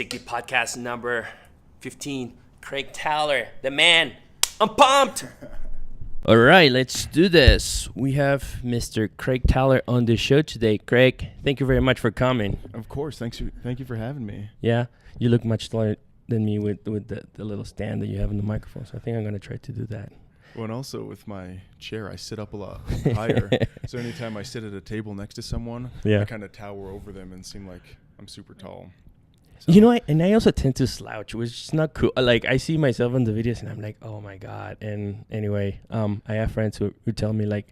Sticky Podcast number 15. Craig Towler, the man. I'm pumped. All right, let's do this. We have Mr. Craig Towler on the show today. Craig, thank you very much for coming. Of course. Thank you for having me. Yeah, you look much taller than me with the little stand that you have in the microphone, so I think I'm going to try to do that. Well, and also with my chair, I sit up a lot higher. So anytime I sit at a table next to someone, I kind of tower over them and seem like I'm super tall. So. You know, I also tend to slouch, which is not cool. Like, I see myself in the videos and I'm like, oh my God. And anyway, I have friends who tell me, like,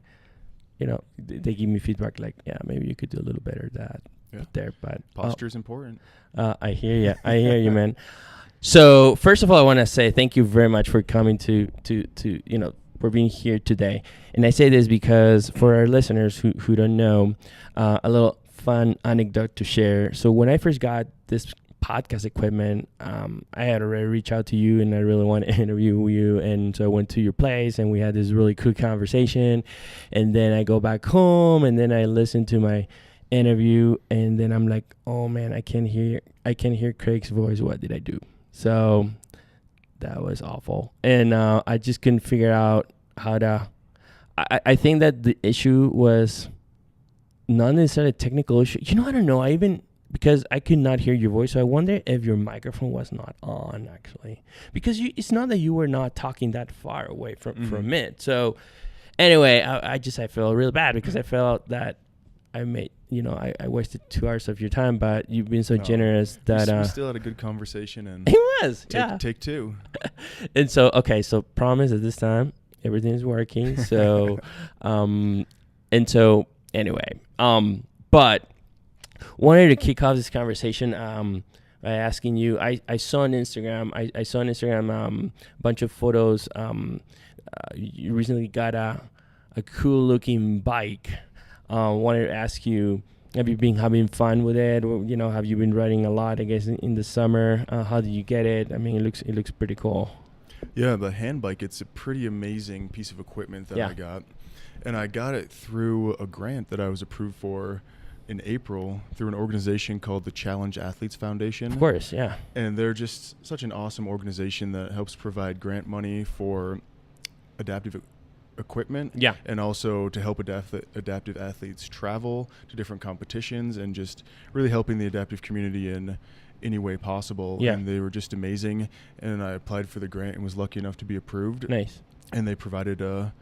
you know, they give me feedback like, yeah, maybe you could do a little better there. But posture is important. I hear you. I hear you, man. So first of all, I want to say thank you very much for coming to for being here today. And I say this because for our listeners who don't know, a little fun anecdote to share. So when I first got this podcast equipment, I had already reached out to you and I really want to interview you. And so I went to your place and we had this really cool conversation. And then I go back home and then I listen to my interview and then I'm like, oh man, I can hear Craig's voice. What did I do? So that was awful. And I just couldn't figure out how to, I think that the issue was not necessarily a technical issue. You know, I don't know. Because I could not hear your voice. So I wonder if your microphone was not on, actually. Because it's not that you were not talking that far away from it. So anyway, I feel really bad because I felt that I wasted 2 hours of your time, but you've been so generous that... We still had a good conversation. And it was, Take two. And so, okay, so promise at this time, everything's working. So, anyway, but... wanted to kick off this conversation by asking you. I saw on Instagram. A bunch of photos. You recently got a cool looking bike. Wanted to ask you: have you been having fun with it? Or, have you been riding a lot? I guess in the summer. How did you get it? I mean, it looks pretty cool. Yeah, the hand bike. It's a pretty amazing piece of equipment that I got, and I got it through a grant that I was approved for in April through an organization called the Challenge Athletes Foundation. Of course, yeah. And they're just such an awesome organization that helps provide grant money for adaptive equipment. Yeah. And also to help adaptive athletes travel to different competitions and just really helping the adaptive community in any way possible. Yeah. And they were just amazing. And I applied for the grant and was lucky enough to be approved. Nice. And they provided a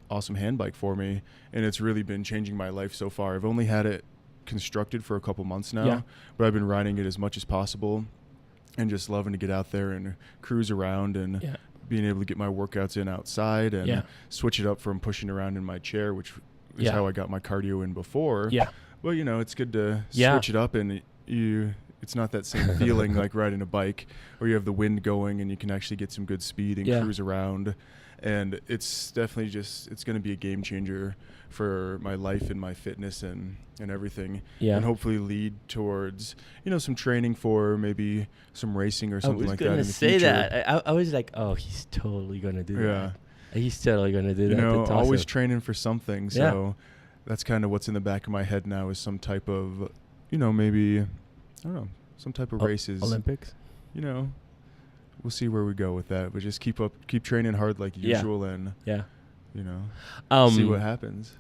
awesome hand bike for me. And it's really been changing my life so far. I've only had it constructed for a couple months now, but I've been riding it as much as possible and just loving to get out there and cruise around and being able to get my workouts in outside and switch it up from pushing around in my chair, which is how I got my cardio in before. Well, it's good to switch it up, and it's not that same feeling like riding a bike where you have the wind going and you can actually get some good speed and cruise around. And it's definitely it's going to be a game changer for my life and my fitness and everything. And hopefully lead towards, some training for maybe some racing or something like that in the future. I was going to say that. I was like, oh, he's totally going to do that. He's totally going to do that. Always training for something. So that's kind of what's in the back of my head now is some type of, maybe, I don't know, some type of races. Olympics? We'll see where we go with that, but just keep training hard like usual and see what happens.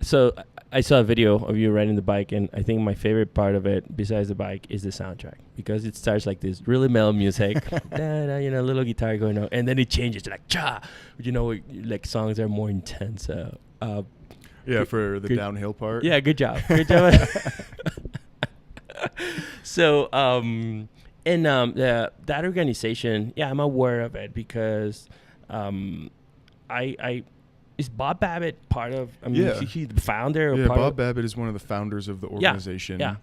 So I saw a video of you riding the bike, and I think my favorite part of it, besides the bike, is the soundtrack because it starts like this really mellow music, little guitar going on, and then it changes to like cha, like songs that are more intense. For the downhill part. Yeah, good job. So that organization, I'm aware of it because is Bob Babbitt part of? He's the founder. Bob Babbitt is one of the founders of the organization.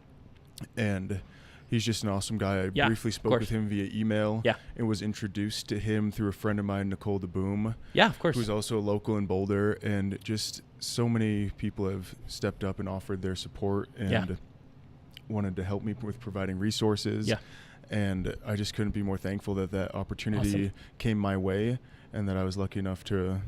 And he's just an awesome guy. I briefly spoke with him via email. And was introduced to him through a friend of mine, Nicole DeBoom. Yeah, of course. Who's also a local in Boulder, and just so many people have stepped up and offered their support and wanted to help me with providing resources. And I just couldn't be more thankful that opportunity came my way and that I was lucky enough to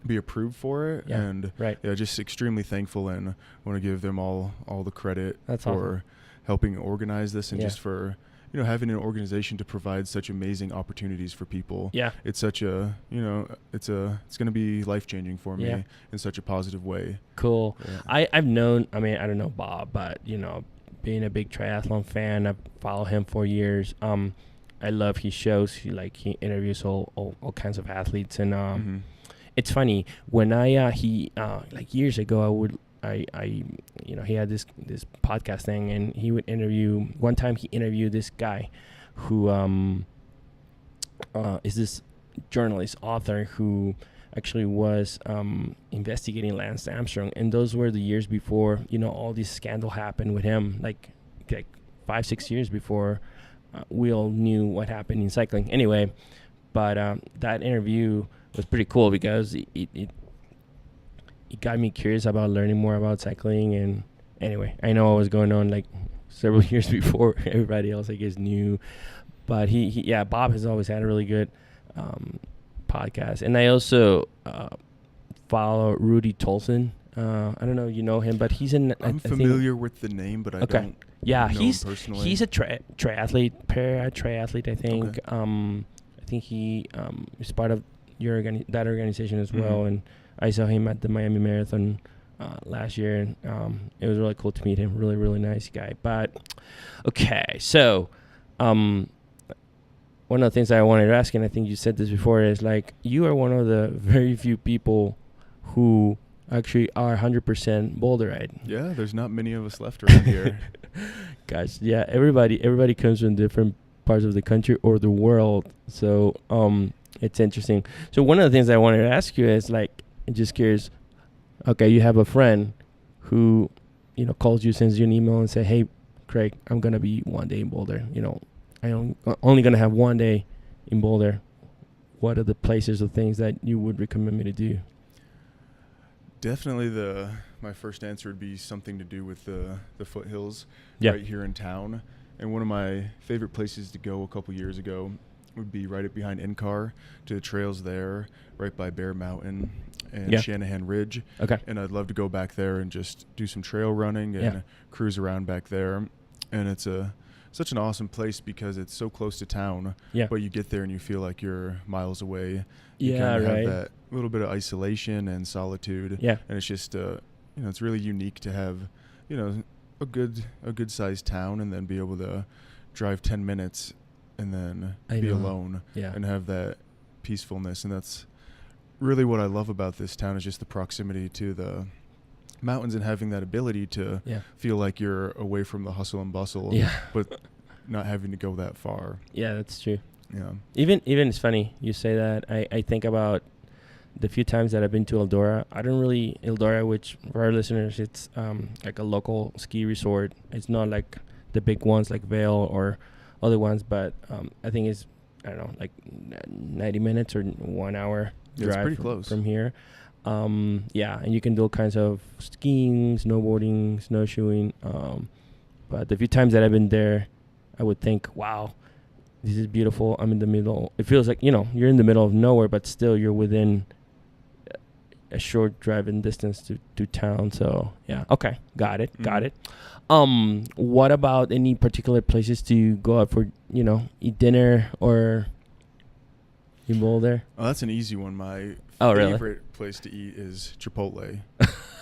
be approved for it. And just extremely thankful and want to give them all the credit for helping organize this and just for having an organization to provide such amazing opportunities for people. Yeah. It's such a, it's going to be life-changing for me in such a positive way. Cool. Yeah. I've known, I don't know Bob, but, being a big triathlon fan, I've followed him for years. I love his shows. He interviews all kinds of athletes. And it's funny, when he years ago, he had this podcast thing, and he would interview. One time he interviewed this guy who is this journalist, author, who actually was investigating Lance Armstrong, and those were the years before all this scandal happened with him, like 5-6 years before we all knew what happened in cycling. Anyway, but that interview was pretty cool because it got me curious about learning more about cycling. And anyway, I know what was going on like several years before everybody else, I guess, knew. But Bob has always had a really good podcast. And I also follow Rudy Tolson. I don't know if you know him, but he's I'm familiar with the name, but I don't know him personally. He's a triathlete, para-triathlete, I think. Okay. I think he is part of that organization as well. And I saw him at the Miami Marathon last year, and it was really cool to meet him. Really, really nice guy. But okay, so one of the things that I wanted to ask, and I think you said this before, is like you are one of the very few people who actually are 100% Boulderite. Yeah, there's not many of us left around here. Gosh, yeah, everybody comes from different parts of the country or the world, so it's interesting. So one of the things I wanted to ask you is, like, I'm just curious. Okay, you have a friend who, calls you, sends you an email, and say, "Hey, Craig, I'm gonna be one day in Boulder. I'm only gonna have one day in Boulder. What are the places or things that you would recommend me to do?" Definitely my first answer would be something to do with the foothills right here in town. And one of my favorite places to go a couple years ago would be right up behind NCAR to the trails there, right by Bear Mountain and Shanahan Ridge. Okay. And I'd love to go back there and just do some trail running and cruise around back there. And it's such an awesome place because it's so close to town, but you get there and you feel like you're miles away. You kind of have that little bit of isolation and solitude. Yeah. And it's just, it's really unique to have, a good sized town and then be able to drive 10 minutes and then be alone and have that peacefulness. And that's really what I love about this town, is just the proximity to the mountains and having that ability to feel like you're away from the hustle and bustle, but not having to go that far. Yeah, that's true. Yeah. Even it's funny you say that. I think about the few times that I've been to Eldora, which for our listeners, it's like a local ski resort. It's not like the big ones like Vail or other ones, but I think it's, I don't know, like 90 minutes or 1 hour drive from here. And you can do all kinds of skiing, snowboarding, snowshoeing. But the few times that I've been there, I would think, wow, this is beautiful. I'm in the middle. It feels like, you're in the middle of nowhere, but still you're within a short driving distance to town. So, yeah. Okay. Got it. What about any particular places to go out for, eat dinner or in Boulder? Oh, that's an easy one. My favorite place to eat is Chipotle,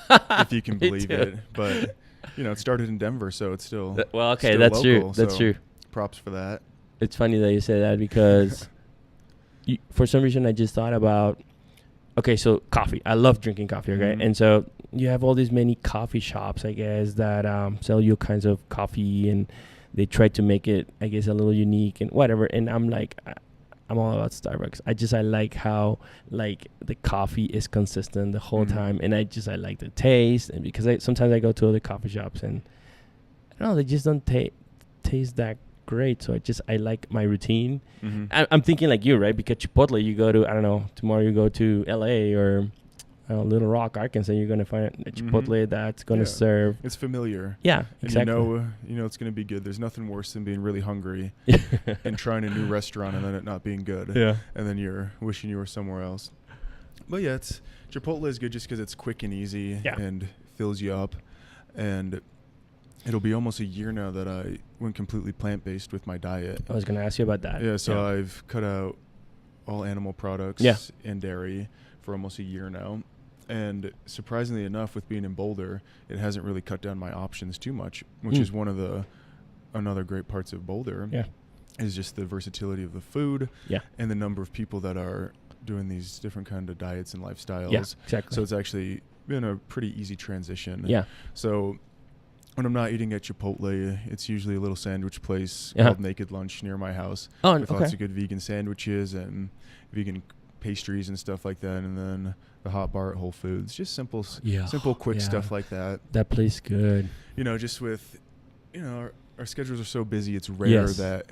if you can believe it. But, it started in Denver, so it's still that's local, true. That's true. Props for that. It's funny that you say that because for some reason I just thought about, so coffee. I love drinking coffee, okay? Mm-hmm. And so you have all these many coffee shops, I guess, that sell you kinds of coffee, and they try to make it, I guess, a little unique and whatever. And I'm like, I'm all about Starbucks. I like how, like, the coffee is consistent the whole time, and I like the taste. And because sometimes I go to other coffee shops and I don't know, they just don't taste that great. So I like my routine. Mm-hmm. I'm thinking like you, right? Because Chipotle, you go to, I don't know, tomorrow you go to LA or Little Rock, Arkansas, you're going to find a Chipotle that's going to serve. It's familiar. Yeah, exactly. And you know it's going to be good. There's nothing worse than being really hungry and trying a new restaurant and then it not being good. Yeah. And then you're wishing you were somewhere else. But yeah, Chipotle is good just because it's quick and easy and fills you up. And It'll be almost a year now that I went completely plant-based with my diet. I was going to ask you about that. Yeah, so I've cut out all animal products and dairy for almost a year now. And surprisingly enough, with being in Boulder, it hasn't really cut down my options too much, which is one of another great parts of Boulder. Yeah. Is just the versatility of the food. Yeah. And the number of people that are doing these different kind of diets and lifestyles. Yeah, exactly. So it's actually been a pretty easy transition. Yeah. So when I'm not eating at Chipotle, it's usually a little sandwich place called Naked Lunch near my house with lots of good vegan sandwiches and vegan pastries and stuff like that. And then the hot bar at Whole Foods, just simple, quick stuff like that. That place good. You know, just with, you know, our schedules are so busy, it's rare that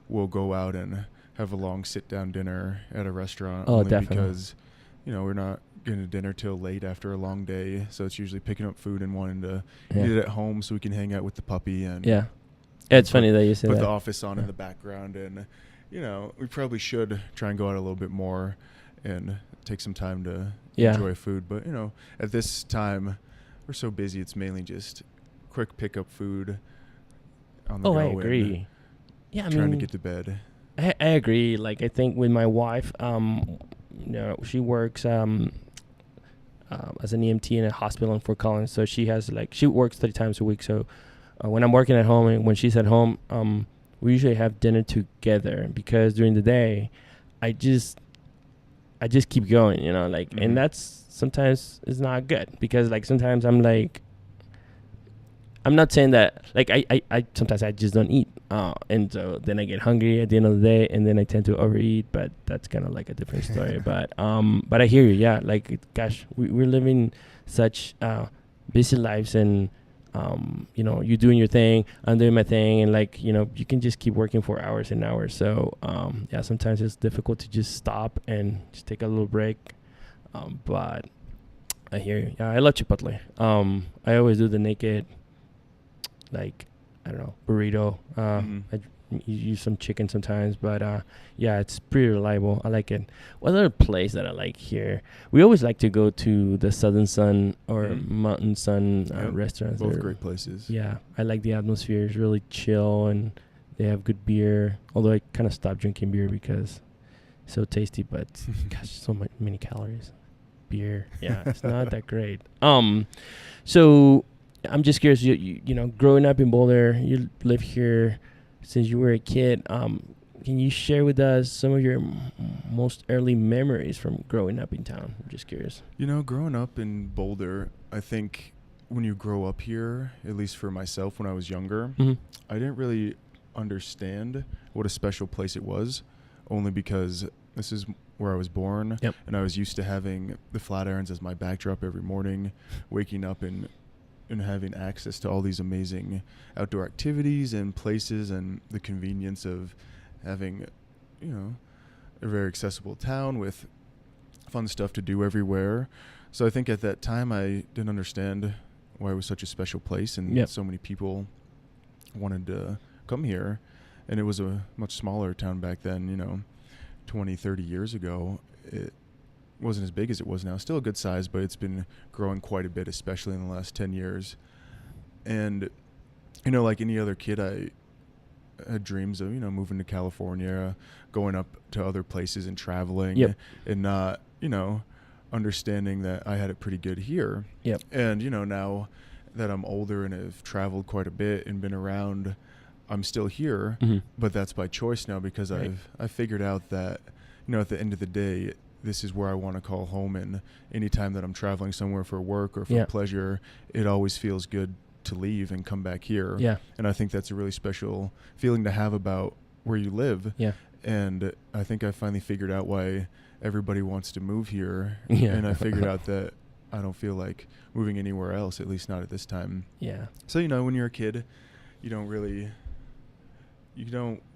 we'll go out and have a long sit-down dinner at a restaurant. Oh, only definitely. Because, you know, we're not getting to dinner till late after a long day, so it's usually picking up food and wanting to eat it at home so we can hang out with the puppy and it's funny that you say that. Put the office on in the background, and you know, we probably should try and go out a little bit more and take some time to enjoy food. But you know, at this time, we're so busy; it's mainly just quick pickup food on the go. I agree. Yeah, trying to get to bed. I agree. Like I think with my wife, you know, she works as an EMT in a hospital in Fort Collins. So she works 30 times a week. So when I'm working at home and when she's at home, we usually have dinner together because during the day, I just keep going, you know, like, and that's sometimes is not good because like sometimes I'm like, I'm not saying that like I sometimes I just don't eat, and so then I get hungry at the end of the day, and then I tend to overeat. But that's kind of like a different story. But I hear you. Yeah, like gosh, we're living such busy lives, and you know, you're doing your thing, I'm doing my thing, and like you know, you can just keep working for hours and hours. So yeah, sometimes it's difficult to just stop and just take a little break. But I hear you. Yeah, I love Chipotle. I always do the naked. Like, I don't know, burrito. I use some chicken sometimes, but yeah, it's pretty reliable. I like it. What other place that I like here? We always like to go to the Southern Sun or Mountain Sun restaurants. Both great places. Yeah, I like the atmosphere. It's really chill, and they have good beer. Although I kind of stopped drinking beer because it's so tasty, but gosh, so many calories. Beer, yeah, it's not that great. So. I'm just curious, you know, growing up in Boulder, you live here since you were a kid. Can you share with us some of your most early memories from growing up in town? I'm just curious. You know, growing up in Boulder, I think when you grow up here, at least for myself when I was younger, I didn't really understand what a special place it was, only because this is where I was born, and I was used to having the Flatirons as my backdrop every morning, waking up and having access to all these amazing outdoor activities and places, and the convenience of having, you know, a very accessible town with fun stuff to do everywhere. So I think at that time I didn't understand why it was such a special place and so many people wanted to come here. And it was a much smaller town back then, you know, 20, 30 years ago. It wasn't as big as it was now. Still a good size, but it's been growing quite a bit, especially in the last 10 years. And, you know, like any other kid, I had dreams of, you know, moving to California, going up to other places and traveling and not, you know, understanding that I had it pretty good here. And, you know, now that I'm older and have traveled quite a bit and been around, I'm still here, but that's by choice now because I've figured out that, you know, at the end of the day, this is where I want to call home, and anytime that I'm traveling somewhere for work or for pleasure, it always feels good to leave and come back here. And I think that's a really special feeling to have about where you live. And I think I finally figured out why everybody wants to move here. And I figured out that I don't feel like moving anywhere else, at least not at this time. So, you know, when you're a kid, you don't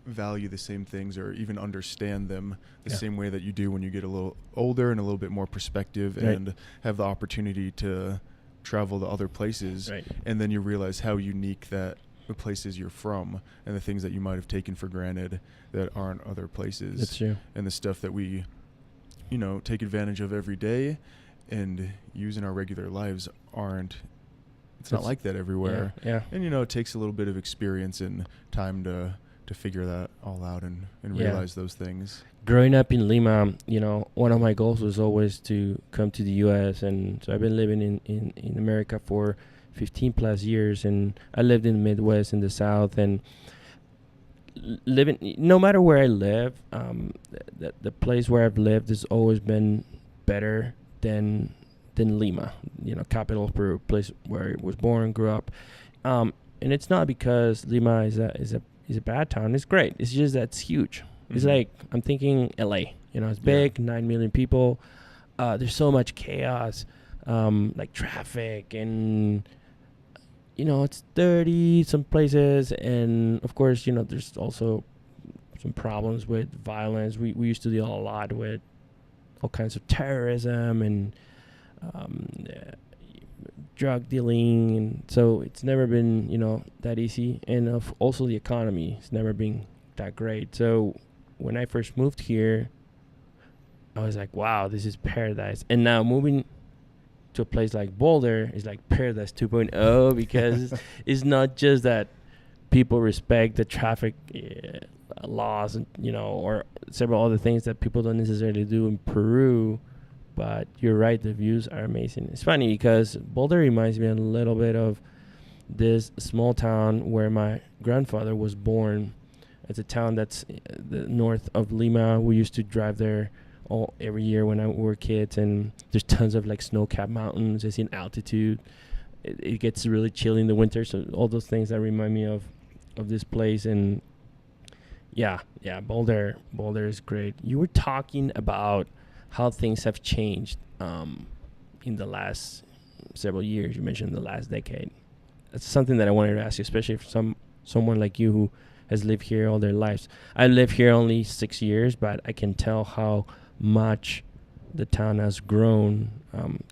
value the same things or even understand them the same way that you do when you get a little older and a little bit more perspective and have the opportunity to travel to other places. And then you realize how unique that the places you're from and the things that you might have taken for granted that aren't other places. That's true. And the stuff that we, you know, take advantage of every day and use in our regular lives aren't it's not like that everywhere. Yeah. And, it takes a little bit of experience and time to figure that all out and realize those things. Growing up in Lima, one of my goals was always to come to the U.S. And so I've been living in America for 15 plus years, and I lived in the Midwest, in the South, and living, no matter where I live, the place where I've lived has always been better than Lima, capital of Peru, place where I was born, grew up. And it's not because Lima is a bad town. It's great. It's just that it's huge. It's like, I'm thinking LA, it's big, 9 million people. There's so much chaos, like traffic, and, it's dirty some places. And of course, there's also some problems with violence. We used to deal a lot with all kinds of terrorism and drug dealing. And so it's never been, that easy. And also the economy has never been that great. So when I first moved here, I was like, wow, this is paradise. And now moving to a place like Boulder is like paradise 2.0 because it's not just that people respect the traffic laws, and, or several other things that people don't necessarily do in Peru. But you're right, the views are amazing. It's funny because Boulder reminds me a little bit of this small town where my grandfather was born. It's a town that's the north of Lima. We used to drive there every year when we were kids, and there's tons of like snow-capped mountains. It's in altitude. It gets really chilly in the winter, so all those things that remind me of this place. And yeah, Boulder is great. You were talking about how things have changed in the last several years. You mentioned the last decade. That's something that I wanted to ask you, especially for someone like you who has lived here all their lives. I lived here only 6 years, but I can tell how much the town has grown.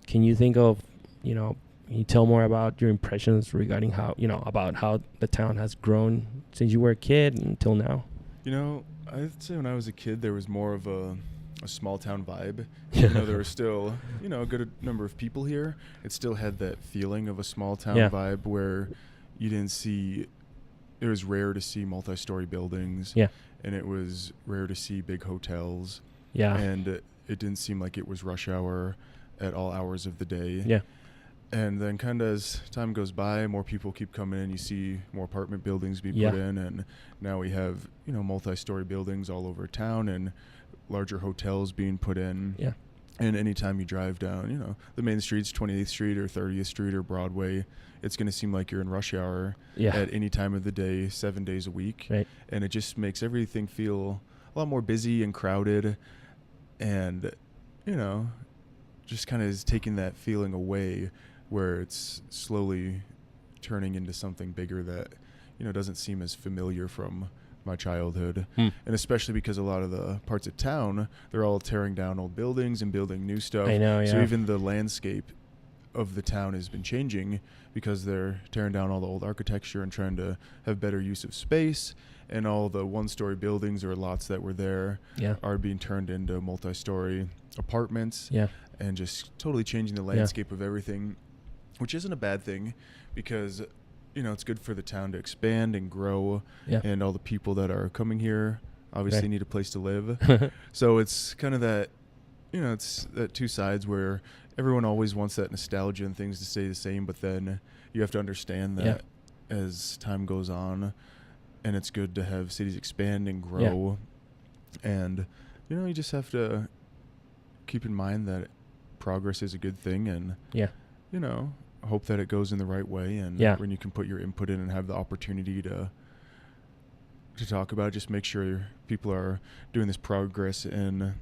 Can you think of, can you tell more about your impressions regarding how, about how the town has grown since you were a kid until now? I'd say when I was a kid, there was more of a small town vibe. There were still, a good number of people here. It still had that feeling of a small town vibe where you didn't see, it was rare to see multi-story buildings. Yeah. And it was rare to see big hotels. Yeah. And it didn't seem like it was rush hour at all hours of the day. Yeah. And then kind of as time goes by, more people keep coming in. You see more apartment buildings be put in. And now we have, multi-story buildings all over town and larger hotels being put in. Yeah. And anytime you drive down, the main streets, 28th Street or 30th Street or Broadway, it's going to seem like you're in rush hour at any time of the day, 7 days a week. Right. And it just makes everything feel a lot more busy and crowded. And, just kind of is taking that feeling away where it's slowly turning into something bigger that, doesn't seem as familiar from my childhood. And especially because a lot of the parts of town, they're all tearing down old buildings and building new stuff. I know, yeah. So even the landscape of the town has been changing because they're tearing down all the old architecture and trying to have better use of space. And all the one-story buildings or lots that were there are being turned into multi-story apartments. Yeah. And just totally changing the landscape of everything, which isn't a bad thing because it's good for the town to expand and grow, and all the people that are coming here obviously need a place to live. So it's kind of that, it's that two sides where everyone always wants that nostalgia and things to stay the same, but then you have to understand that as time goes on, and it's good to have cities expand and grow, and you just have to keep in mind that progress is a good thing, and hope that it goes in the right way, and when you can put your input in and have the opportunity to talk about it, just make sure people are doing this progress in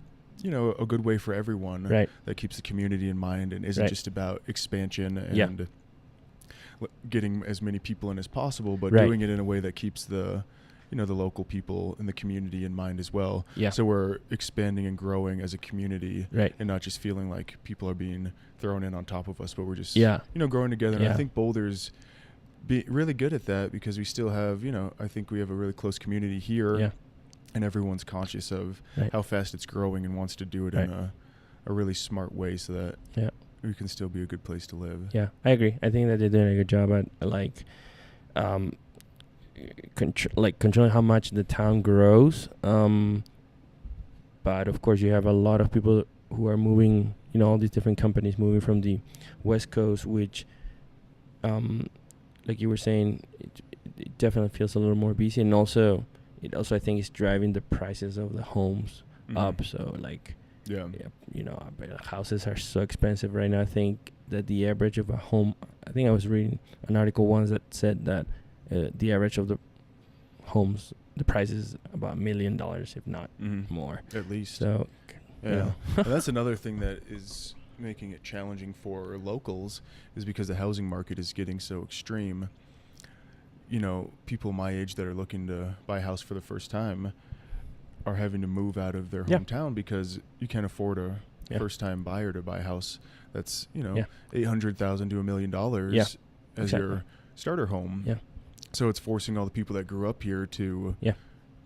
a good way for everyone that keeps the community in mind and isn't just about expansion and getting as many people in as possible, but doing it in a way that keeps the the local people in the community in mind as well. Yeah. So we're expanding and growing as a community, and not just feeling like people are being thrown in on top of us, but we're just growing together. And I think Boulder's really good at that because we still have I think we have a really close community here, and everyone's conscious of how fast it's growing and wants to do it in a really smart way so that we can still be a good place to live. Yeah, I agree. I think that they're doing a good job at like controlling how much the town grows. But of course, you have a lot of people who are moving. All these different companies moving from the West Coast, which, like you were saying, it definitely feels a little more busy, and also I think is driving the prices of the homes up. So like, houses are so expensive right now. I think that the average of a home, I think I was reading an article once that said that the average of the homes, the price is about $1 million, if not more. At least. So, and that's another thing that is making it challenging for locals, is because the housing market is getting so extreme. People my age that are looking to buy a house for the first time are having to move out of their hometown because you can't afford a first-time buyer to buy a house that's $800,000 to $1 million as your starter home. Yeah. So it's forcing all the people that grew up here to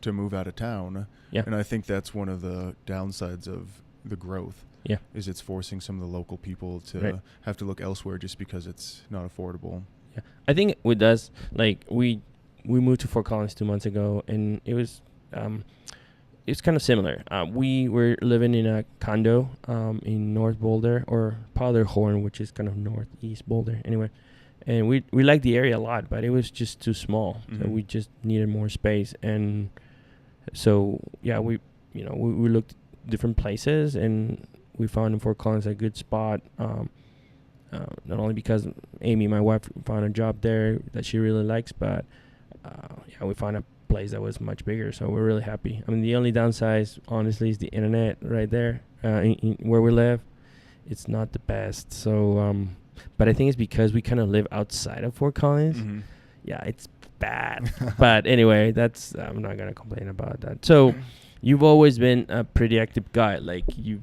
move out of town. Yeah. And I think that's one of the downsides of the growth. Yeah. Is it's forcing some of the local people to have to look elsewhere just because it's not affordable. Yeah. I think with us, like we moved to Fort Collins 2 months ago, and it was it's kind of similar. We were living in a condo in North Boulder, or Powderhorn, which is kind of northeast Boulder. Anyway, and we liked the area a lot, but it was just too small. So we just needed more space, and so we looked at different places, and we found in Fort Collins a good spot. Not only because Amy, my wife, found a job there that she really likes, but we found a place that was much bigger, so we're really happy. I mean, the only downside, honestly, is the internet right there in where we live. It's not the best, so but I think it's because we kind of live outside of Fort Collins. Yeah, it's bad. But anyway, I'm not gonna complain about that. So you've always been a pretty active guy. Like you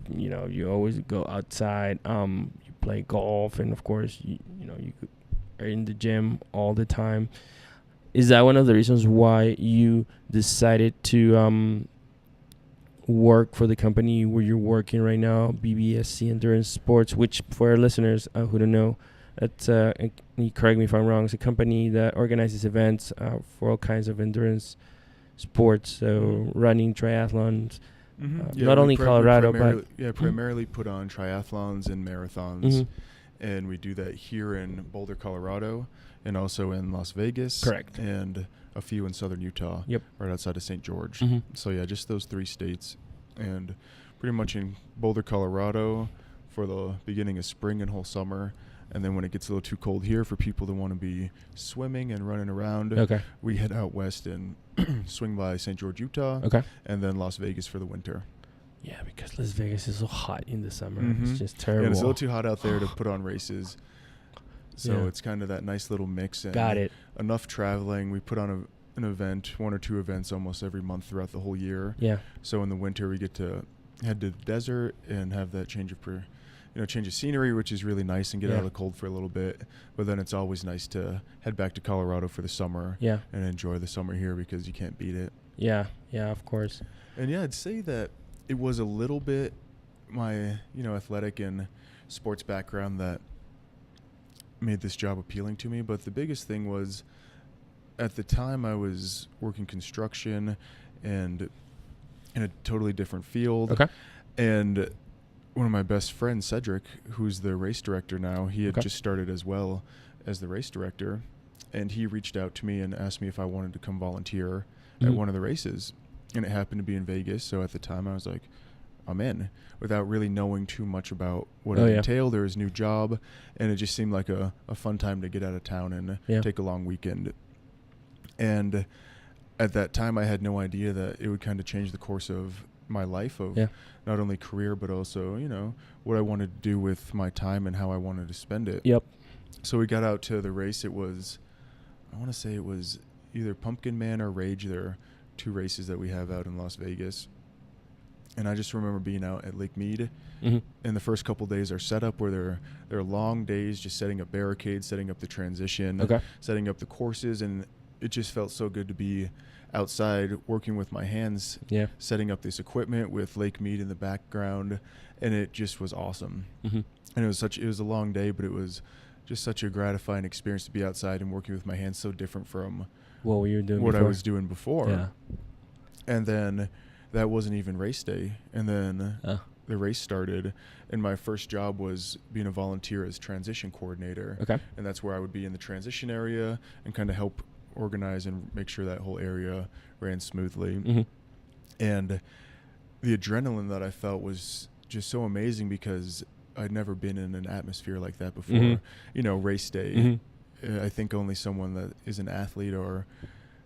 always go outside. You play golf, and of course you are in the gym all the time. Is that one of the reasons why you decided to work for the company where you're working right now, BSC Endurance Sports, which for our listeners who don't know, that's you correct me if I'm wrong, it's a company that organizes events for all kinds of endurance sports, so running, triathlons, not only Colorado, but primarily put on triathlons and marathons, and we do that here in Boulder, Colorado, and also in Las Vegas. Correct. And a few in southern Utah, right outside of St. George. So just those 3 states, and pretty much in Boulder, Colorado for the beginning of spring and whole summer. And then when it gets a little too cold here for people that want to be swimming and running around, we head out west and swing by St. George, Utah, and then Las Vegas for the winter. Yeah, because Las Vegas is so hot in the summer. It's just terrible. And it's a little too hot out there to put on races. So it's kind of that nice little mix. And got it. Enough traveling. We put on an event, 1 or 2 events almost every month throughout the whole year. Yeah. So in the winter we get to head to the desert and have that change of scenery, which is really nice, and get out of the cold for a little bit. But then it's always nice to head back to Colorado for the summer and enjoy the summer here because you can't beat it. Yeah, of course. And I'd say that it was a little bit my, athletic and sports background that made this job appealing to me. But the biggest thing was, at the time I was working construction and in a totally different field. And one of my best friends, Cedric, who's the race director now, he had just started as well as the race director, and he reached out to me and asked me if I wanted to come volunteer at one of the races, and it happened to be in Vegas. So at the time I was like, I'm in, without really knowing too much about what it entailed or his new job, and it just seemed like a fun time to get out of town and take a long weekend. And at that time I had no idea that it would kind of change the course of my life, of not only career but also what I wanted to do with my time and how I wanted to spend it. So we got out to the race. I want to say it was either Pumpkin Man or Rage. There are 2 races that we have out in Las Vegas, and I just remember being out at Lake Mead, and the first couple days are set up where they're long days, just setting up barricades, setting up the transition, setting up the courses, and it just felt so good to be outside working with my hands, setting up this equipment with Lake Mead in the background, and it just was awesome. And it was a long day, but it was just such a gratifying experience to be outside and working with my hands, so different from what were you doing what before? I was doing before. And then that wasn't even race day, and then the race started, and my first job was being a volunteer as transition coordinator. And that's where I would be in the transition area and kind of help organize and make sure that whole area ran smoothly. And the adrenaline that I felt was just so amazing because I'd never been in an atmosphere like that before. You know, race day. I think only someone that is an athlete or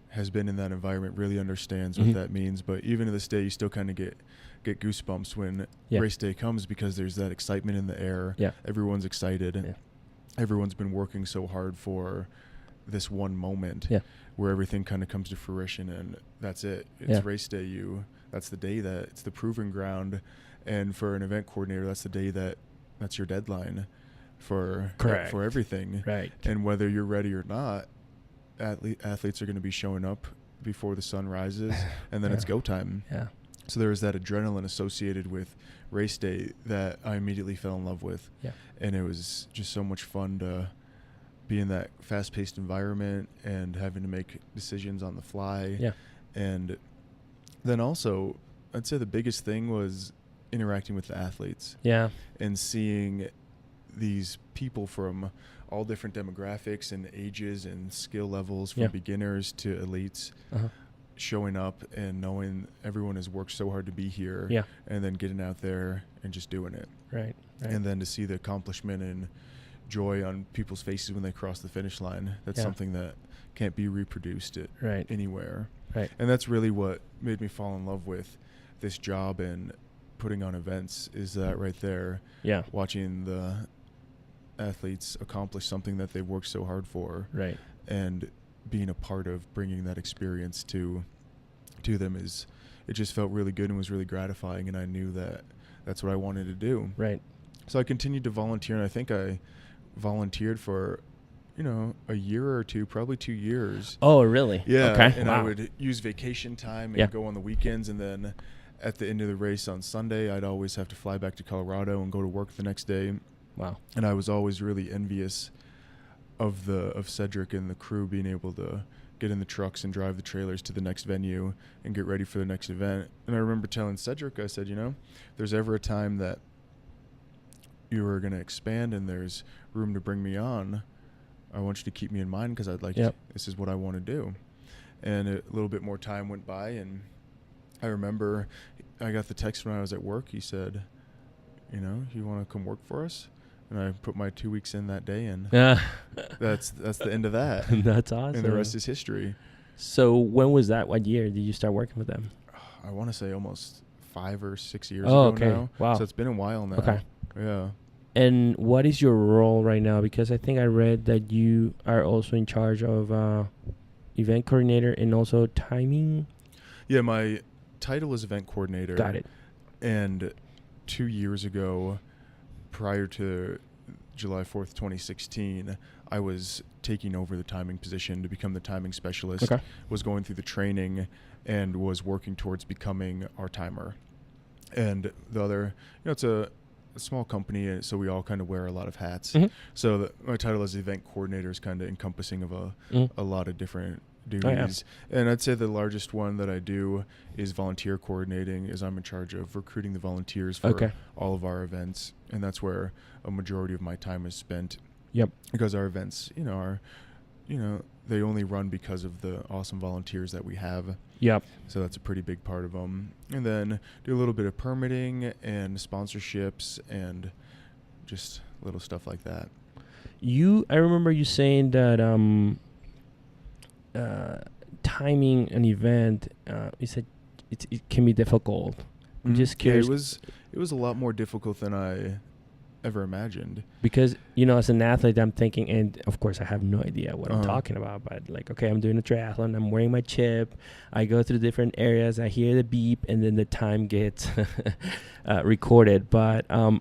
has been in that environment really understands what that means. But even to this day, you still kind of get goosebumps when race day comes because there's that excitement in the air. Everyone's excited. Everyone's been working so hard for this one moment where everything kind of comes to fruition, and that's it. It's race day. That's the day that it's the proving ground. And for an event coordinator, that's the day that's your deadline for everything. And whether you're ready or not, athletes are going to be showing up before the sun rises, and then it's go time. So there was that adrenaline associated with race day that I immediately fell in love with. And it was just so much fun to be in that fast-paced environment and having to make decisions on the fly. And then also, I'd say the biggest thing was interacting with the athletes. And seeing these people from all different demographics and ages and skill levels, from beginners to elites, showing up and knowing everyone has worked so hard to be here, and then getting out there and just doing it. And then to see the accomplishment and joy on people's faces when they cross the finish line, that's something that can't be reproduced anywhere. And that's really what made me fall in love with this job and putting on events, is that right there, watching the athletes accomplish something that they've worked so hard for, and being a part of bringing that experience to them, it just felt really good and was really gratifying, and I knew that that's what I wanted to do. So I continued to volunteer, and I think I volunteered for a year or two, probably 2 years. Oh, really? And I would use vacation time and go on the weekends, and then at the end of the race on Sunday, I'd always have to fly back to Colorado and go to work the next day. And I was always really envious of Cedric and the crew being able to get in the trucks and drive the trailers to the next venue and get ready for the next event. And I remember telling Cedric, I said, if there's ever a time that you are going to expand and there's room to bring me on, I want you to keep me in mind, because I'd like this is what I want to do. And a little bit more time went by, and I remember I got the text when I was at work. He said, you want to come work for us? And I put my 2 weeks in that day, and that's the end of that. That's awesome. And the rest is history. So when was that? What year did you start working with them? I want to say almost 5 or 6 years ago now. Wow. So it's been a while now. Yeah. And what is your role right now? Because I think I read that you are also in charge of event coordinator and also timing. Yeah, my title is event coordinator. Got it. And 2 years ago, prior to July 4th, 2016, I was taking over the timing position to become the timing specialist, was going through the training, and was working towards becoming our timer. And the other, it's a small company, so we all kind of wear a lot of hats. So my title as event coordinator is kind of encompassing of a lot of different duties. And I'd say the largest one that I do is volunteer coordinating, is I'm in charge of recruiting the volunteers for all of our events, and that's where a majority of my time is spent. Because our events, are they only run because of the awesome volunteers that we have. So that's a pretty big part of them. And then do a little bit of permitting and sponsorships and just little stuff like that. I remember you saying that timing an event, you said it can be difficult. I'm just curious. It was a lot more difficult than I ever imagined, because as an athlete, I'm thinking, and of course I have no idea what I'm talking about, but I'm doing a triathlon, I'm wearing my chip, I go through different areas, I hear the beep, and then the time gets recorded. But can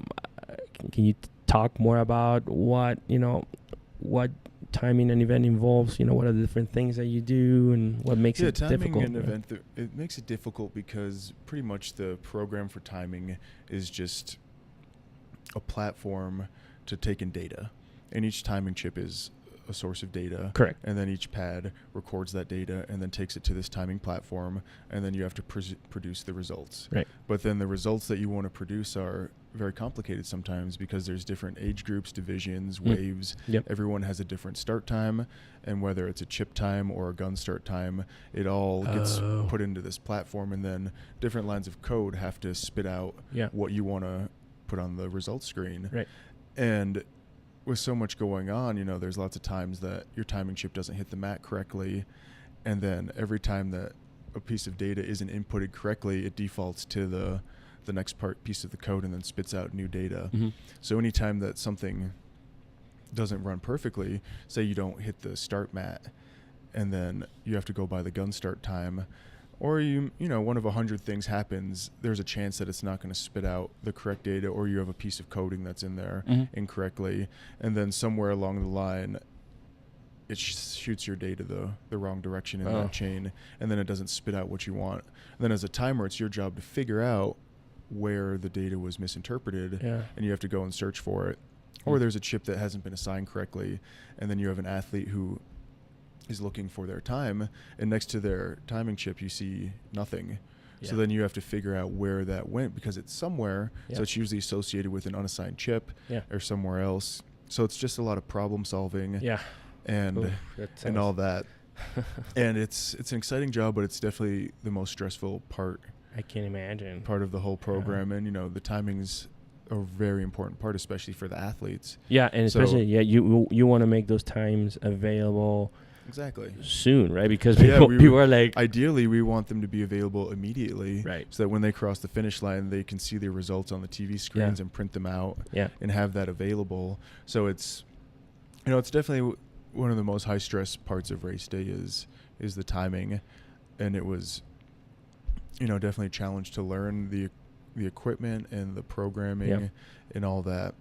you talk more about what timing an event involves? What are the different things that you do and what makes it difficult? Timing an event, it makes it difficult because pretty much the program for timing is just a platform to take in data. And each timing chip is a source of data. Correct. And then each pad records that data and then takes it to this timing platform, and then you have to produce the results. Right. But then the results that you want to produce are very complicated sometimes because there's different age groups, divisions, waves. Yep. Everyone has a different start time, and whether it's a chip time or a gun start time, it all gets put into this platform, and then different lines of code have to spit out what you want to put on the results screen. Right. And with so much going on, there's lots of times that your timing chip doesn't hit the mat correctly, and then every time that a piece of data isn't inputted correctly, it defaults to the next piece of the code and then spits out new data. So anytime that something doesn't run perfectly, say you don't hit the start mat, and then you have to go by the gun start time, or one of 100 things happens, there's a chance that it's not going to spit out the correct data, or you have a piece of coding that's in there incorrectly, and then somewhere along the line it shoots your data the wrong direction in that chain, and then it doesn't spit out what you want. And then as a timer, it's your job to figure out where the data was misinterpreted, and you have to go and search for it. Or there's a chip that hasn't been assigned correctly, and then you have an athlete who is looking for their time, and next to their timing chip you see nothing. So then you have to figure out where that went, because it's somewhere. So it's usually associated with an unassigned chip or somewhere else. So it's just a lot of problem solving and all that. And it's an exciting job, but it's definitely the most stressful part. I can't imagine. Part of the whole program. And the timing's a very important part, especially for the athletes. Yeah, and especially you want to make those times available soon, right? Because people are like, ideally we want them to be available immediately, right? So that when they cross the finish line, they can see the results on the TV screens and print them out and have that available. So it's it's definitely one of the most high stress parts of race day is the timing. And it was definitely a challenge to learn the equipment and the programming and all that.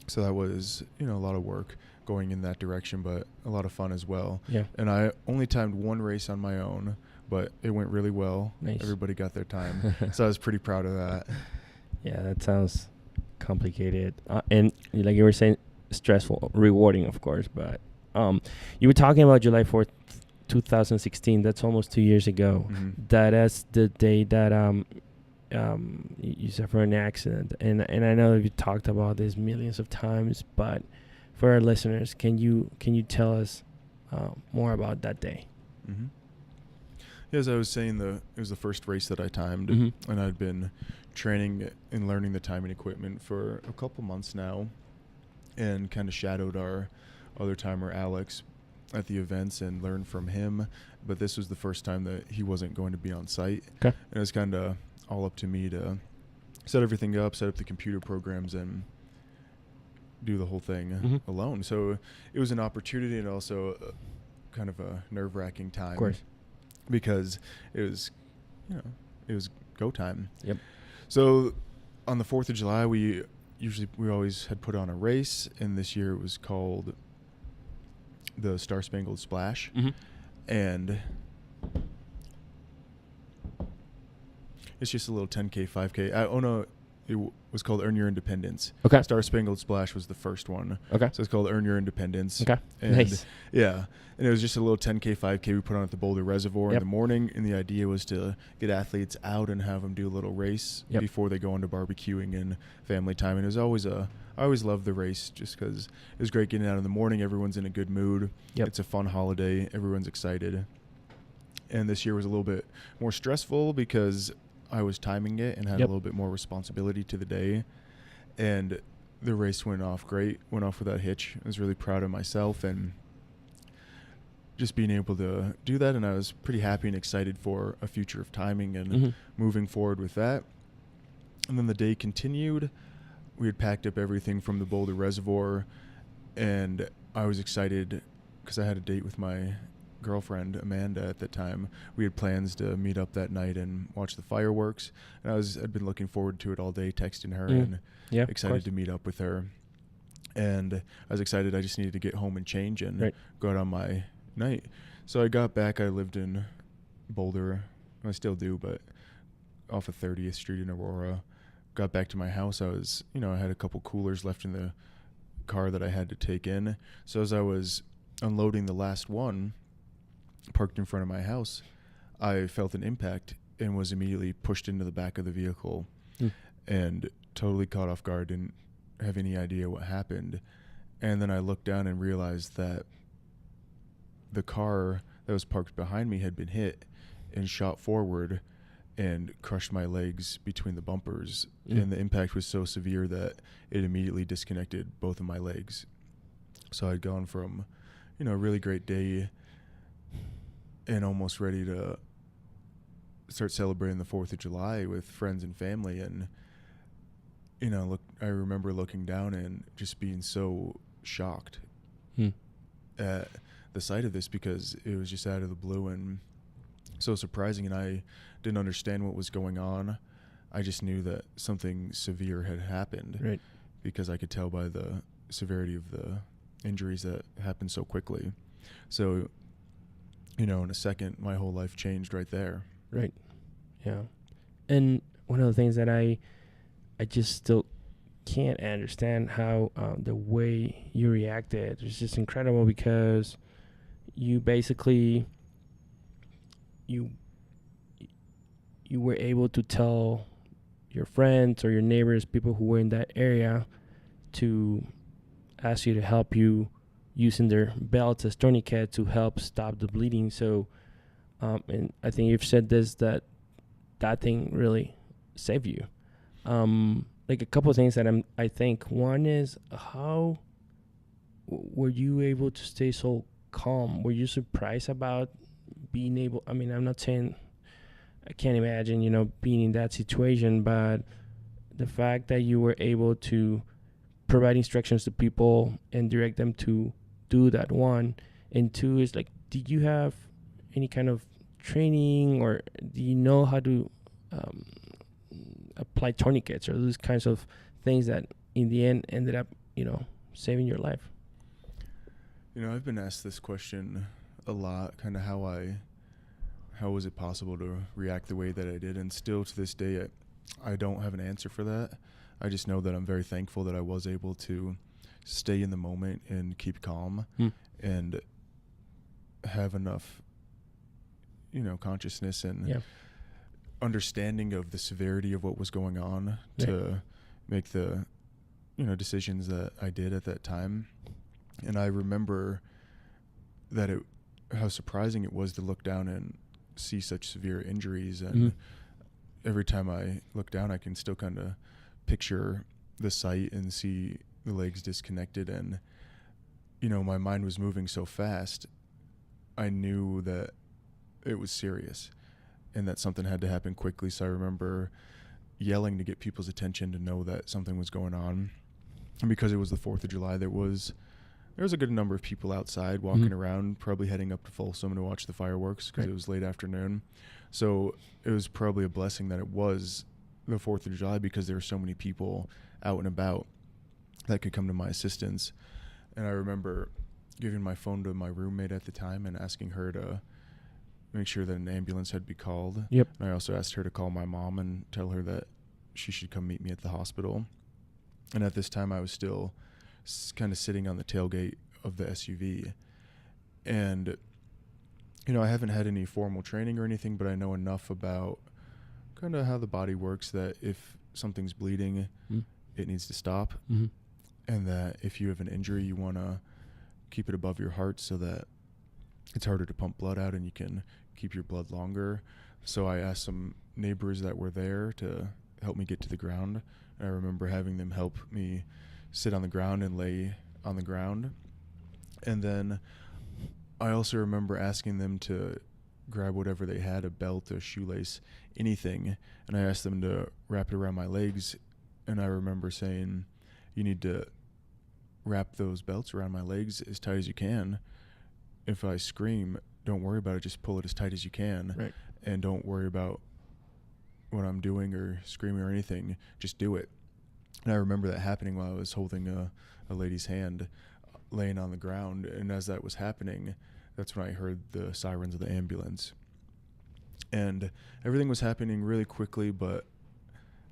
So that was a lot of work going in that direction, but a lot of fun as well. And I only timed one race on my own, but it went really well. Nice. Everybody got their time. So I was pretty proud of that. Yeah, that sounds complicated. And like you were saying, stressful, rewarding, of course. But you were talking about July 4th, 2016. That's almost 2 years ago. That's the day that you suffered an accident. And I know you talked about this millions of times, but for our listeners, can you tell us more about that day? As I was saying, it was the first race that I timed, and I'd been training and learning the timing equipment for a couple months now, and kind of shadowed our other timer, Alex, at the events and learned from him. But this was the first time that he wasn't going to be on site. And it was kind of all up to me to set everything up, set up the computer programs, and do the whole thing alone. So it was an opportunity, and also kind of a nerve-wracking time. Of course. Because it was go time. So on the 4th of July, we always had put on a race, and this year it was called the Spangled Splash. And it's just a little 10K, 5K. It was called Earn Your Independence. Star Spangled Splash was the first one. So it's called Earn Your Independence. And nice. Yeah. And it was just a little 10K, 5K we put on at the Boulder Reservoir in the morning. And the idea was to get athletes out and have them do a little race before they go into barbecuing and family time. And it was always I always loved the race just because it was great getting out in the morning. Everyone's in a good mood. It's a fun holiday. Everyone's excited. And this year was a little bit more stressful because I was timing it and had a little bit more responsibility to the day. And the race went off great, went off without a hitch. I was really proud of myself and just being able to do that. And I was pretty happy and excited for a future of timing and moving forward with that. And then the day continued. We had packed up everything from the Boulder Reservoir, and I was excited because I had a date with my girlfriend Amanda at the time. We had plans to meet up that night and watch the fireworks, and I'd been looking forward to it all day, texting her and excited to meet up with her. And I was excited. I just needed to get home and change and Right. go out on my night. So I got back. I lived in Boulder. I still do, but off of 30th Street in Aurora. Got back to my house. I was, I had a couple coolers left in the car that I had to take in. So as I was unloading the last one, parked in front of my house, I felt an impact and was immediately pushed into the back of the vehicle and totally caught off guard, didn't have any idea what happened. And then I looked down and realized that the car that was parked behind me had been hit and shot forward and crushed my legs between the bumpers. And the impact was so severe that it immediately disconnected both of my legs. So I'd gone from, a really great day and almost ready to start celebrating the 4th of July with friends and family. And, I remember looking down and just being so shocked at the sight of this, because it was just out of the blue and so surprising. And I didn't understand what was going on. I just knew that something severe had happened, Right. because I could tell by the severity of the injuries that happened so quickly. So, in a second, my whole life changed right there. Right. Yeah. And one of the things that I just still can't understand how the way you reacted is just incredible, because you basically you were able to tell your friends or your neighbors, people who were in that area, to ask you to help you using their belts as tourniquet to help stop the bleeding. So and I think you've said this, that thing really saved you. Like a couple of things that I think one is, how were you able to stay so calm? Were you surprised about being able, I'm not saying, I can't imagine, being in that situation, but the fact that you were able to provide instructions to people and direct them to do that, one, and two is like, did you have any kind of training, or do you know how to apply tourniquets or those kinds of things that in the end ended up, saving your life? I've been asked this question a lot, kind of how was it possible to react the way that I did? And still to this day, I don't have an answer for that. I just know that I'm very thankful that I was able to stay in the moment and keep calm and have enough, consciousness and understanding of the severity of what was going on to make the, decisions that I did at that time. And I remember that how surprising it was to look down and see such severe injuries. And every time I look down, I can still kind of picture the sight and see the legs disconnected. And, my mind was moving so fast. I knew that it was serious and that something had to happen quickly. So I remember yelling to get people's attention to know that something was going on. And because it was the 4th of July, there was a good number of people outside walking around, probably heading up to Folsom to watch the fireworks, because it was late afternoon. So it was probably a blessing that it was the 4th of July, because there were so many people out and about that could come to my assistance. And I remember giving my phone to my roommate at the time and asking her to make sure that an ambulance had been called. Yep. And I also asked her to call my mom and tell her that she should come meet me at the hospital. And at this time, I was still kind of sitting on the tailgate of the SUV. And, I haven't had any formal training or anything, but I know enough about kind of how the body works that if something's bleeding, it needs to stop. And that if you have an injury, you want to keep it above your heart so that it's harder to pump blood out and you can keep your blood longer. So I asked some neighbors that were there to help me get to the ground. And I remember having them help me sit on the ground and lay on the ground. And then I also remember asking them to grab whatever they had, a belt, a shoelace, anything. And I asked them to wrap it around my legs. And I remember saying, you need to wrap those belts around my legs as tight as you can. If I scream, don't worry about it. Just pull it as tight as you can. Right. And don't worry about what I'm doing or screaming or anything. Just do it. And I remember that happening while I was holding a lady's hand laying on the ground. And as that was happening, that's when I heard the sirens of the ambulance. And everything was happening really quickly, but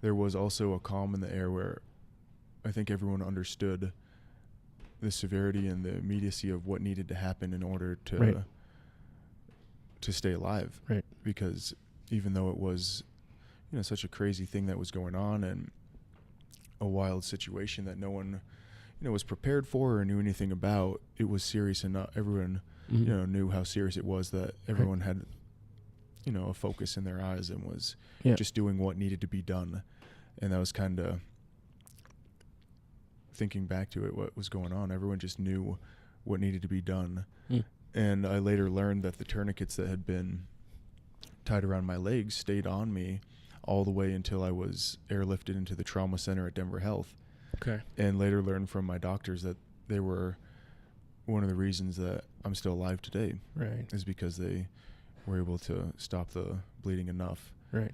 there was also a calm in the air where I think everyone understood the severity and the immediacy of what needed to happen in order to stay alive. Right. Because even though it was, such a crazy thing that was going on and a wild situation that no one, was prepared for or knew anything about, it was serious, and not everyone, knew how serious it was, that everyone had, a focus in their eyes and was just doing what needed to be done. And that was kind of, thinking back to it, what was going on, everyone just knew what needed to be done. And I later learned that the tourniquets that had been tied around my legs stayed on me all the way until I was airlifted into the trauma center at Denver Health. Okay. And later learned from my doctors that they were one of the reasons that I'm still alive today. Right. Is because they were able to stop the bleeding enough. Right.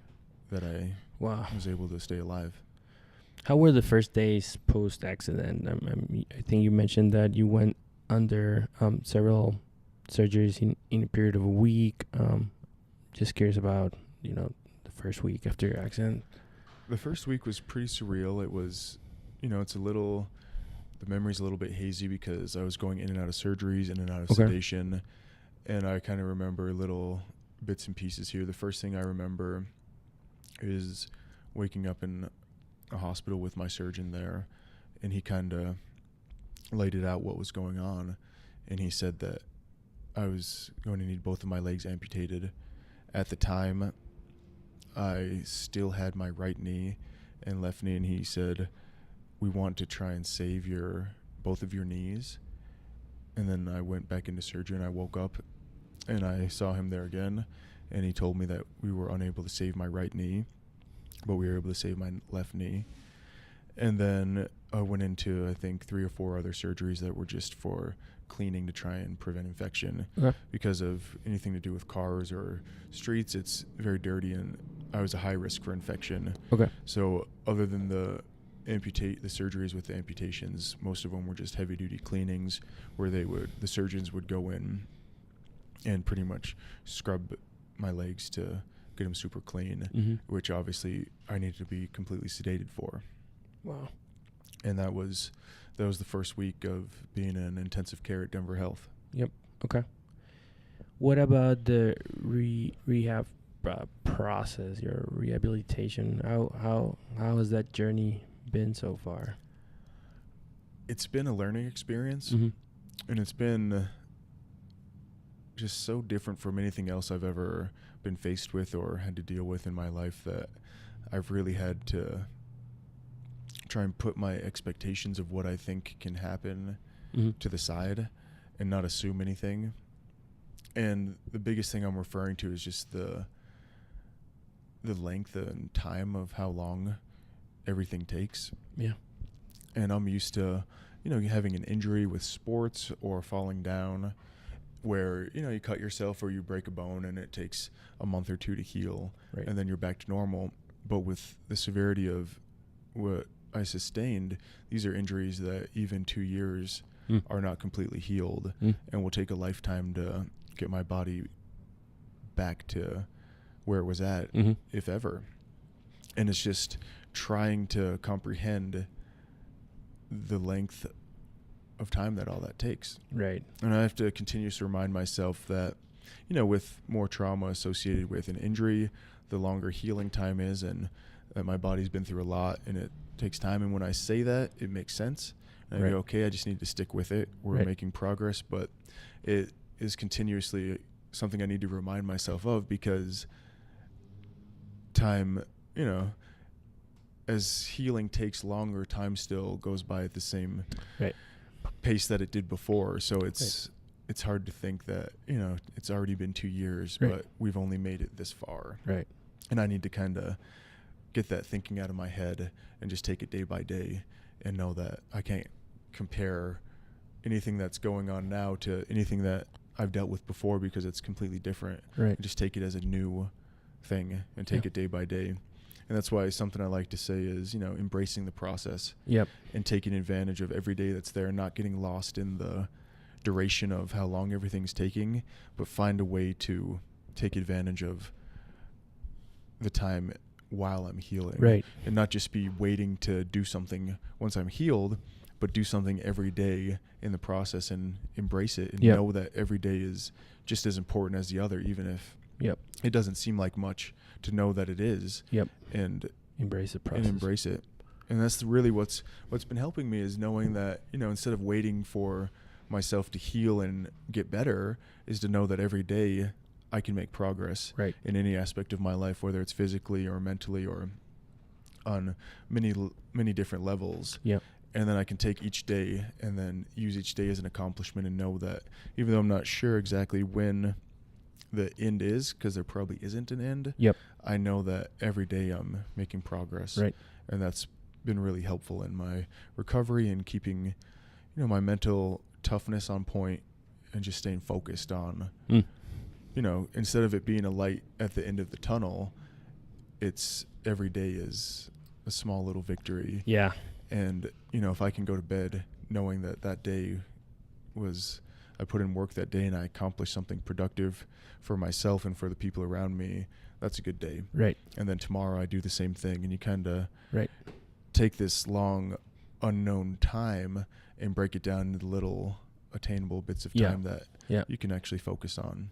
That I was able to stay alive. How were the first days post-accident? I think you mentioned that you went under several surgeries in a period of a week. Just curious about, the first week after your accident. The first week was pretty surreal. It was, the memory's a little bit hazy because I was going in and out of surgeries, in and out of sedation. And I kind of remember little bits and pieces here. The first thing I remember is waking up in a hospital with my surgeon there, and he kind of laid it out what was going on, and he said that I was going to need both of my legs amputated. At the time, I still had my right knee and left knee, and he said, we want to try and save both of your knees. And then I went back into surgery, and I woke up and I saw him there again, and he told me that we were unable to save my right knee, but we were able to save my left knee. And then I went into, I think, 3 or 4 other surgeries that were just for cleaning to try and prevent infection. Because of anything to do with cars or streets, it's very dirty, and I was a high risk for infection. So other than the surgeries with the amputations, most of them were just heavy duty cleanings where the surgeons would go in and pretty much scrub my legs to get them super clean, which obviously I needed to be completely sedated for. Wow. And that was the first week of being in intensive care at Denver Health. Yep. Okay. What about the rehab process, your rehabilitation? How has that journey been so far? It's been a learning experience, and it's been just so different from anything else I've ever been faced with or had to deal with in my life that I've really had to try and put my expectations of what I think can happen to the side and not assume anything. And the biggest thing I'm referring to is just the length and time of how long everything takes. Yeah. And I'm used to, having an injury with sports or falling down where, you cut yourself or you break a bone and it takes a month or 2 to heal, and then you're back to normal. But with the severity of what I sustained, these are injuries that even 2 years are not completely healed and will take a lifetime to get my body back to where it was at, if ever. And it's just trying to comprehend the length of time that all that takes. Right. And I have to continuously remind myself that, with more trauma associated with an injury, the longer healing time is, and that my body's been through a lot and it takes time. And when I say that, it makes sense. And I go, okay, I just need to stick with it. We're making progress, but it is continuously something I need to remind myself of, because time, as healing takes longer, time still goes by at the same pace that it did before. So it's hard to think that, it's already been 2 years, but we've only made it this far. Right. And I need to kind of get that thinking out of my head and just take it day by day and know that I can't compare anything that's going on now to anything that I've dealt with before, because it's completely different. Right. And just take it as a new thing and take it day by day. And that's why something I like to say is, embracing the process. Yep. And taking advantage of every day that's there, not getting lost in the duration of how long everything's taking, but find a way to take advantage of the time while I'm healing. Right. And not just be waiting to do something once I'm healed, but do something every day in the process and embrace it and know that every day is just as important as the other, even if it doesn't seem like much, to know that it is. And embrace the process. And embrace it. And that's really what's been helping me, is knowing that, instead of waiting for myself to heal and get better, is to know that every day I can make progress in any aspect of my life, whether it's physically or mentally or on many different levels. And then I can take each day and then use each day as an accomplishment, and know that even though I'm not sure exactly when the end is, because there probably isn't an end, I know that every day I'm making progress. And that's been really helpful in my recovery and keeping, my mental toughness on point, and just staying focused on, instead of it being a light at the end of the tunnel, it's every day is a small little victory. And, if I can go to bed knowing that day I put in work that day and I accomplished something productive for myself and for the people around me, that's a good day. And then tomorrow I do the same thing, and you kind of take this long unknown time and break it down into little attainable bits of time that you can actually focus on.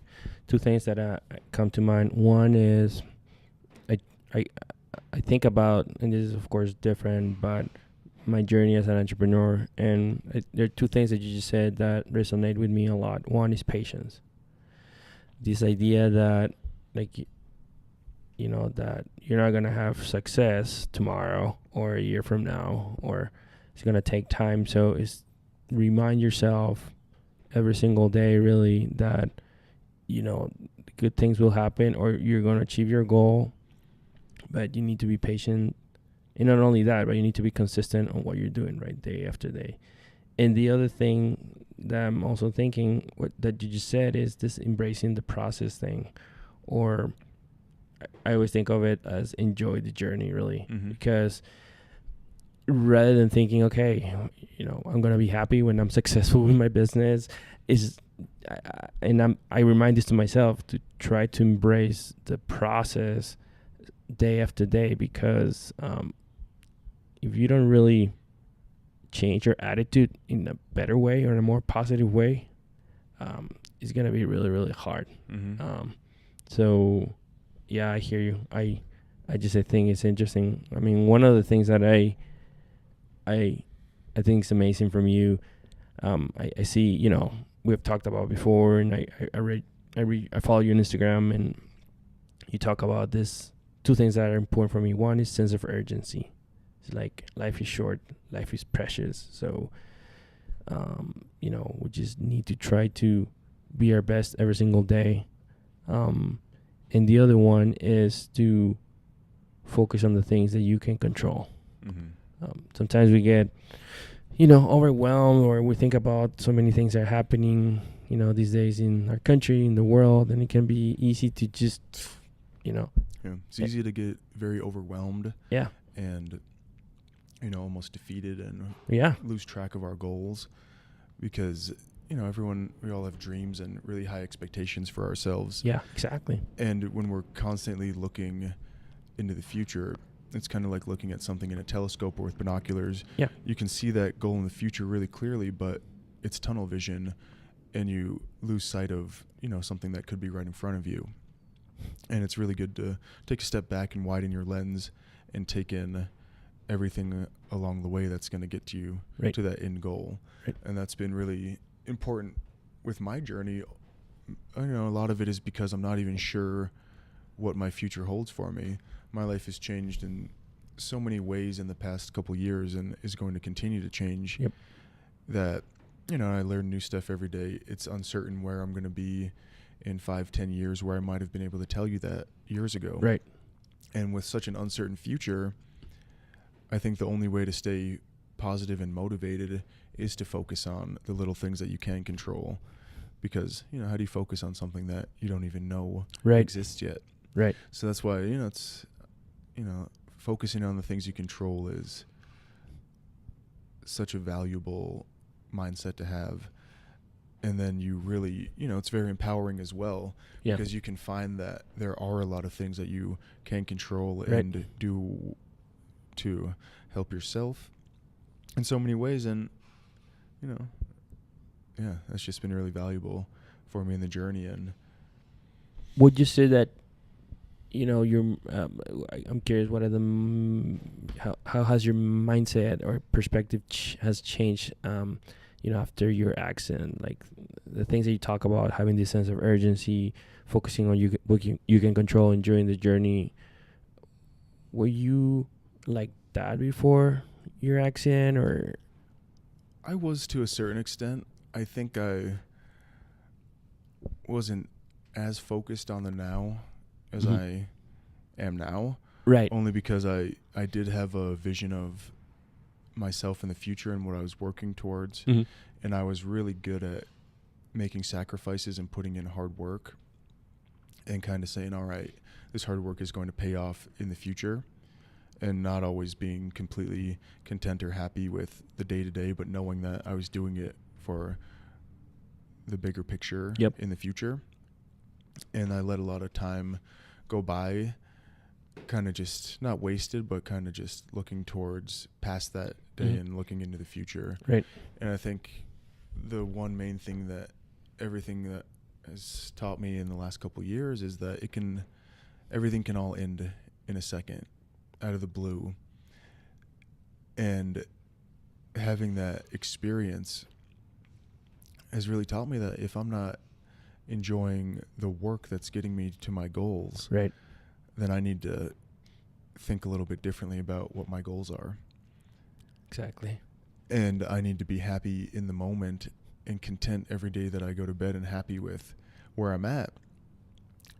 Two things that come to mind. One is I think about, and this is of course different, but my journey as an entrepreneur, and there are two things that you just said that resonate with me a lot. One is patience. This idea that, like, that you're not going to have success tomorrow or a year from now, or it's going to take time. So it's remind yourself every single day, really, that, good things will happen, or you're going to achieve your goal, but you need to be patient. And not only that, but you need to be consistent on what you're doing, day after day. And the other thing that I'm also thinking, that you just said, is this embracing the process thing. Or I always think of it as enjoy the journey, really. Because rather than thinking, okay, I'm going to be happy when I'm successful with my business, I remind this to myself, to try to embrace the process day after day, because if you don't really change your attitude in a better way or in a more positive way, it's going to be really, really hard. So yeah, I hear you. I think it's interesting. I mean, one of the things that I think is amazing from you, I see, we've talked about before, and I follow you on Instagram, and you talk about this, two things that are important for me. One is sense of urgency. It's like, life is short, life is precious. So, we just need to try to be our best every single day. And the other one is to focus on the things that you can control. Sometimes we get, overwhelmed, or we think about so many things that are happening, these days in our country, in the world, and it can be easy to just, it's easy to get very overwhelmed. And, almost defeated, and lose track of our goals, because, we all have dreams and really high expectations for ourselves. Exactly. And when we're constantly looking into the future, it's kind of like looking at something in a telescope or with binoculars. You can see that goal in the future really clearly, but it's tunnel vision, and you lose sight of, something that could be right in front of you. And it's really good to take a step back and widen your lens and take in everything along the way that's going to get you to that end goal. And that's been really important with my journey. A lot of it is because I'm not even sure what my future holds for me. My life has changed in so many ways in the past couple years, and is going to continue to change. That, I learn new stuff every day. It's uncertain where I'm going to be in 5-10 years, where I might have been able to tell you that years ago. And with such an uncertain future, I think the only way to stay positive and motivated is to focus on the little things that you can control. Because, how do you focus on something that you don't even know exists yet? So that's why, it's, focusing on the things you control is such a valuable mindset to have. And then you really, it's very empowering as well, because you can find that there are a lot of things that you can control and do to help yourself in so many ways. And, that's just been really valuable for me in the journey. And would you say that, I'm curious, what are how has your mindset or perspective has changed, after your accident? Like the things that you talk about, having this sense of urgency, focusing on what you can control and during the journey. Were you like that before your accident, or? I was, to a certain extent. I think I wasn't as focused on the now as I am now. Right. Only because I did have a vision of myself in the future and what I was working towards. And I was really good at making sacrifices and putting in hard work and kind of saying, all right, this hard work is going to pay off in the future, and not always being completely content or happy with the day-to-day, but knowing that I was doing it for the bigger picture in the future. And I let a lot of time go by, kind of just not wasted, but kind of just looking towards past that day and looking into the future. Right. And I think the one main thing that everything that has taught me in the last couple of years is that everything can all end in a second, out of the blue. And having that experience has really taught me that if I'm not enjoying the work that's getting me to my goals, right, then I need to think a little bit differently about what my goals are. Exactly. And I need to be happy in the moment and content every day that I go to bed, and happy with where I'm at.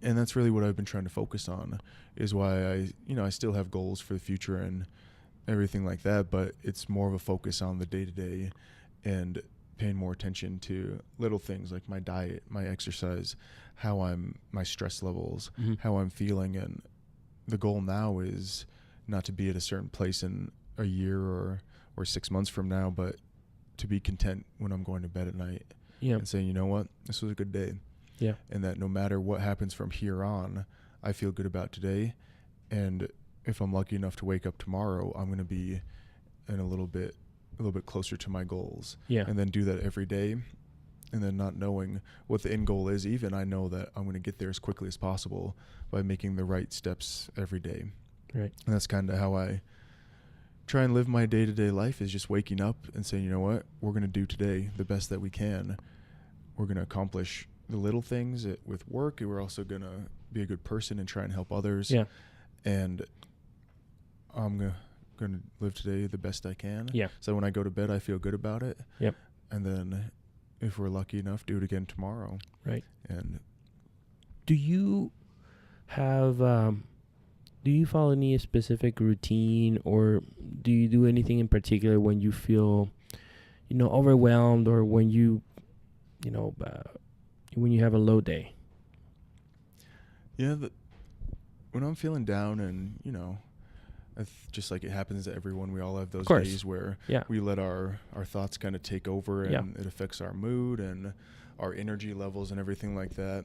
And that's really what I've been trying to focus on, is why I still have goals for the future and everything like that, but it's more of a focus on the day-to-day and paying more attention to little things like my diet, my exercise, my stress levels, how I'm feeling. And the goal now is not to be at a certain place in a year or 6 months from now, but to be content when I'm going to bed at night and saying, you know what, this was a good day. Yeah. And that no matter what happens from here on, I feel good about today. And if I'm lucky enough to wake up tomorrow, I'm going to be in a little bit closer to my goals. Yeah. And then do that every day. And then not knowing what the end goal is, even I know that I'm going to get there as quickly as possible by making the right steps every day. Right. And that's kind of how I try and live my day-to-day life, is just waking up and saying, you know what, we're going to do today the best that we can. We're going to accomplish the little things with work, and we're also going to be a good person and try and help others. Yeah. And I'm going to live today the best I can. Yeah. So when I go to bed, I feel good about it. Yep. And then if we're lucky enough, do it again tomorrow. Right. And do you have do you follow any specific routine, or do you do anything in particular when you feel overwhelmed, or when you when you have a low day? Yeah, when I'm feeling down, and just like it happens to everyone, we all have those days where we let our thoughts kind of take over, and it affects our mood and our energy levels and everything like that.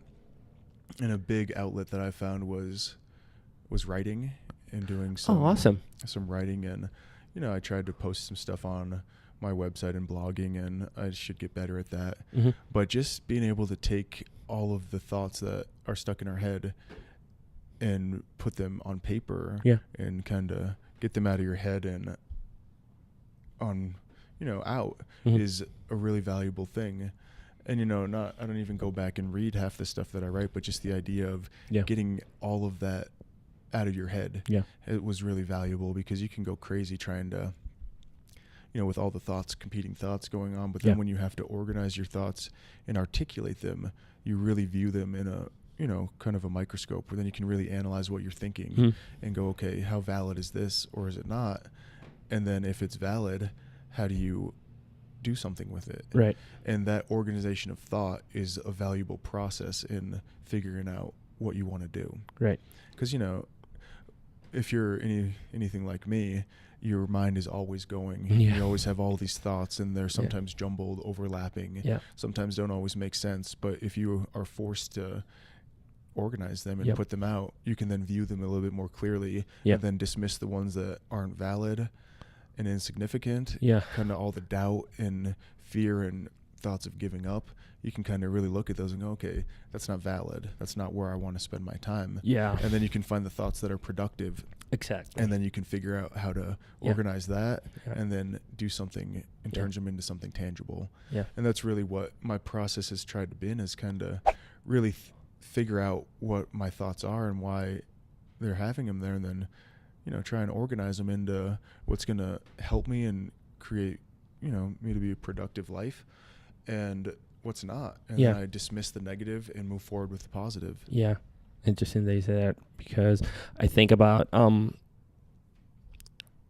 And a big outlet that I found was writing and doing some writing. And I tried to post some stuff on my website and blogging, and I should get better at that. But just being able to take all of the thoughts that are stuck in our head and put them on paper, and kind of get them out of your head and out is a really valuable thing. And I don't even go back and read half the stuff that I write, but just the idea of getting all of that out of your head, it was really valuable, because you can go crazy trying to, with all the competing thoughts going on. But then when you have to organize your thoughts and articulate them, you really view them in a kind of a microscope, where then you can really analyze what you're thinking and go, okay, how valid is this, or is it not? And then if it's valid, how do you do something with it? Right. And that organization of thought is a valuable process in figuring out what you want to do. Right. Because, if you're anything like me, your mind is always going. Yeah. You always have all these thoughts, and they're sometimes jumbled, overlapping. Yeah. Sometimes don't always make sense. But if you are forced to organize them and Yep. put them out, you can then view them a little bit more clearly, Yep. and then dismiss the ones that aren't valid and insignificant. Yeah. Kind of all the doubt and fear and thoughts of giving up. You can kind of really look at those and go, okay, that's not valid. That's not where I want to spend my time. Yeah. And then you can find the thoughts that are productive. Exactly. And then you can figure out how to organize that and then do something and turn them into something tangible. Yeah. And that's really what my process has tried to be, is kind of really figure out what my thoughts are and why they're having them there, and then, try and organize them into what's going to help me and create, me to be a productive life, and what's not. And then I dismiss the negative and move forward with the positive. Yeah. Interesting that you say that, because I think about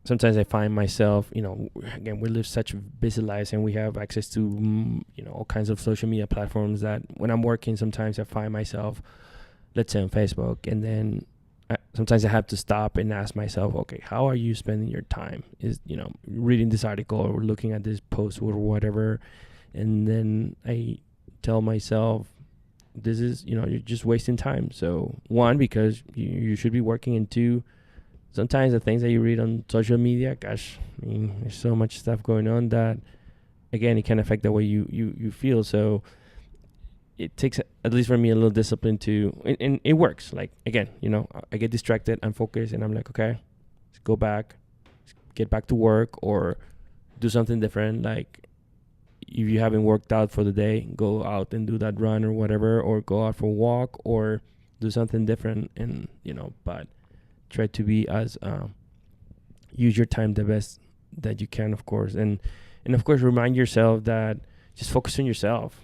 sometimes I find myself, again, we live such busy lives and we have access to all kinds of social media platforms, that when I'm working, sometimes I find myself, let's say on Facebook, and then sometimes I have to stop and ask myself, okay, how are you spending your time? Is reading this article or looking at this post or whatever, and then I tell myself, this is, you're just wasting time. So one, because you should be working, and two, sometimes the things that you read on social media, gosh, I mean, there's so much stuff going on that, again, it can affect the way you feel. So it takes, at least for me, a little discipline to, and it works. Like, again, I get distracted, I'm focused, and I'm like, okay, let's go back, get back to work, or do something different. Like, if you haven't worked out for the day, go out and do that run or whatever, or go out for a walk, or do something different. And, but try to be as, use your time the best that you can, of course. And of course, remind yourself that just focus on yourself.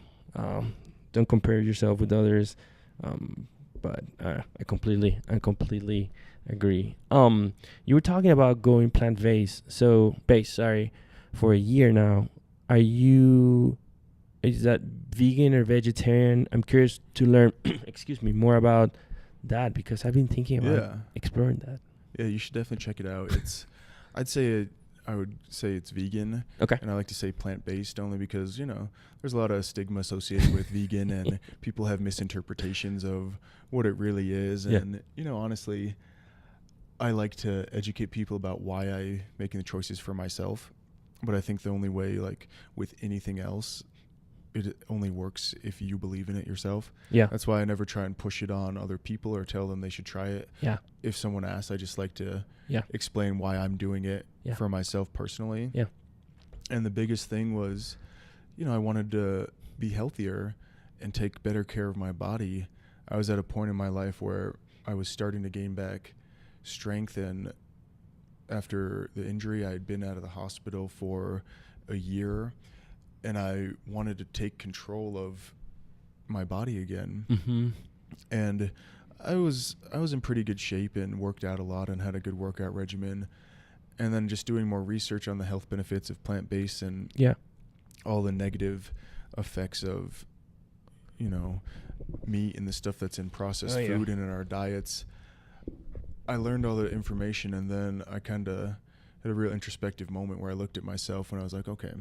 Don't compare yourself with others. But I completely agree. You were talking about going plant-based, for a year now. Is that vegan or vegetarian? I'm curious to learn, more about that, because I've been thinking about exploring that. Yeah, you should definitely check it out. I would say it's vegan. Okay. And I like to say plant-based only because, there's a lot of stigma associated with vegan, and people have misinterpretations of what it really is. And, honestly, I like to educate people about why I'm making the choices for myself. But I think the only way, like with anything else, it only works if you believe in it yourself. Yeah. That's why I never try and push it on other people or tell them they should try it. Yeah. If someone asks, I just like to explain why I'm doing it for myself personally. Yeah. And the biggest thing was, I wanted to be healthier and take better care of my body. I was at a point in my life where I was starting to gain back strength, and after the injury, I had been out of the hospital for a year, and I wanted to take control of my body again. Mm-hmm. And I was in pretty good shape and worked out a lot and had a good workout regimen. And then just doing more research on the health benefits of plant-based and all the negative effects of, meat and the stuff that's in processed food and in our diets. I learned all the information, and then I kind of had a real introspective moment where I looked at myself and I was like, okay,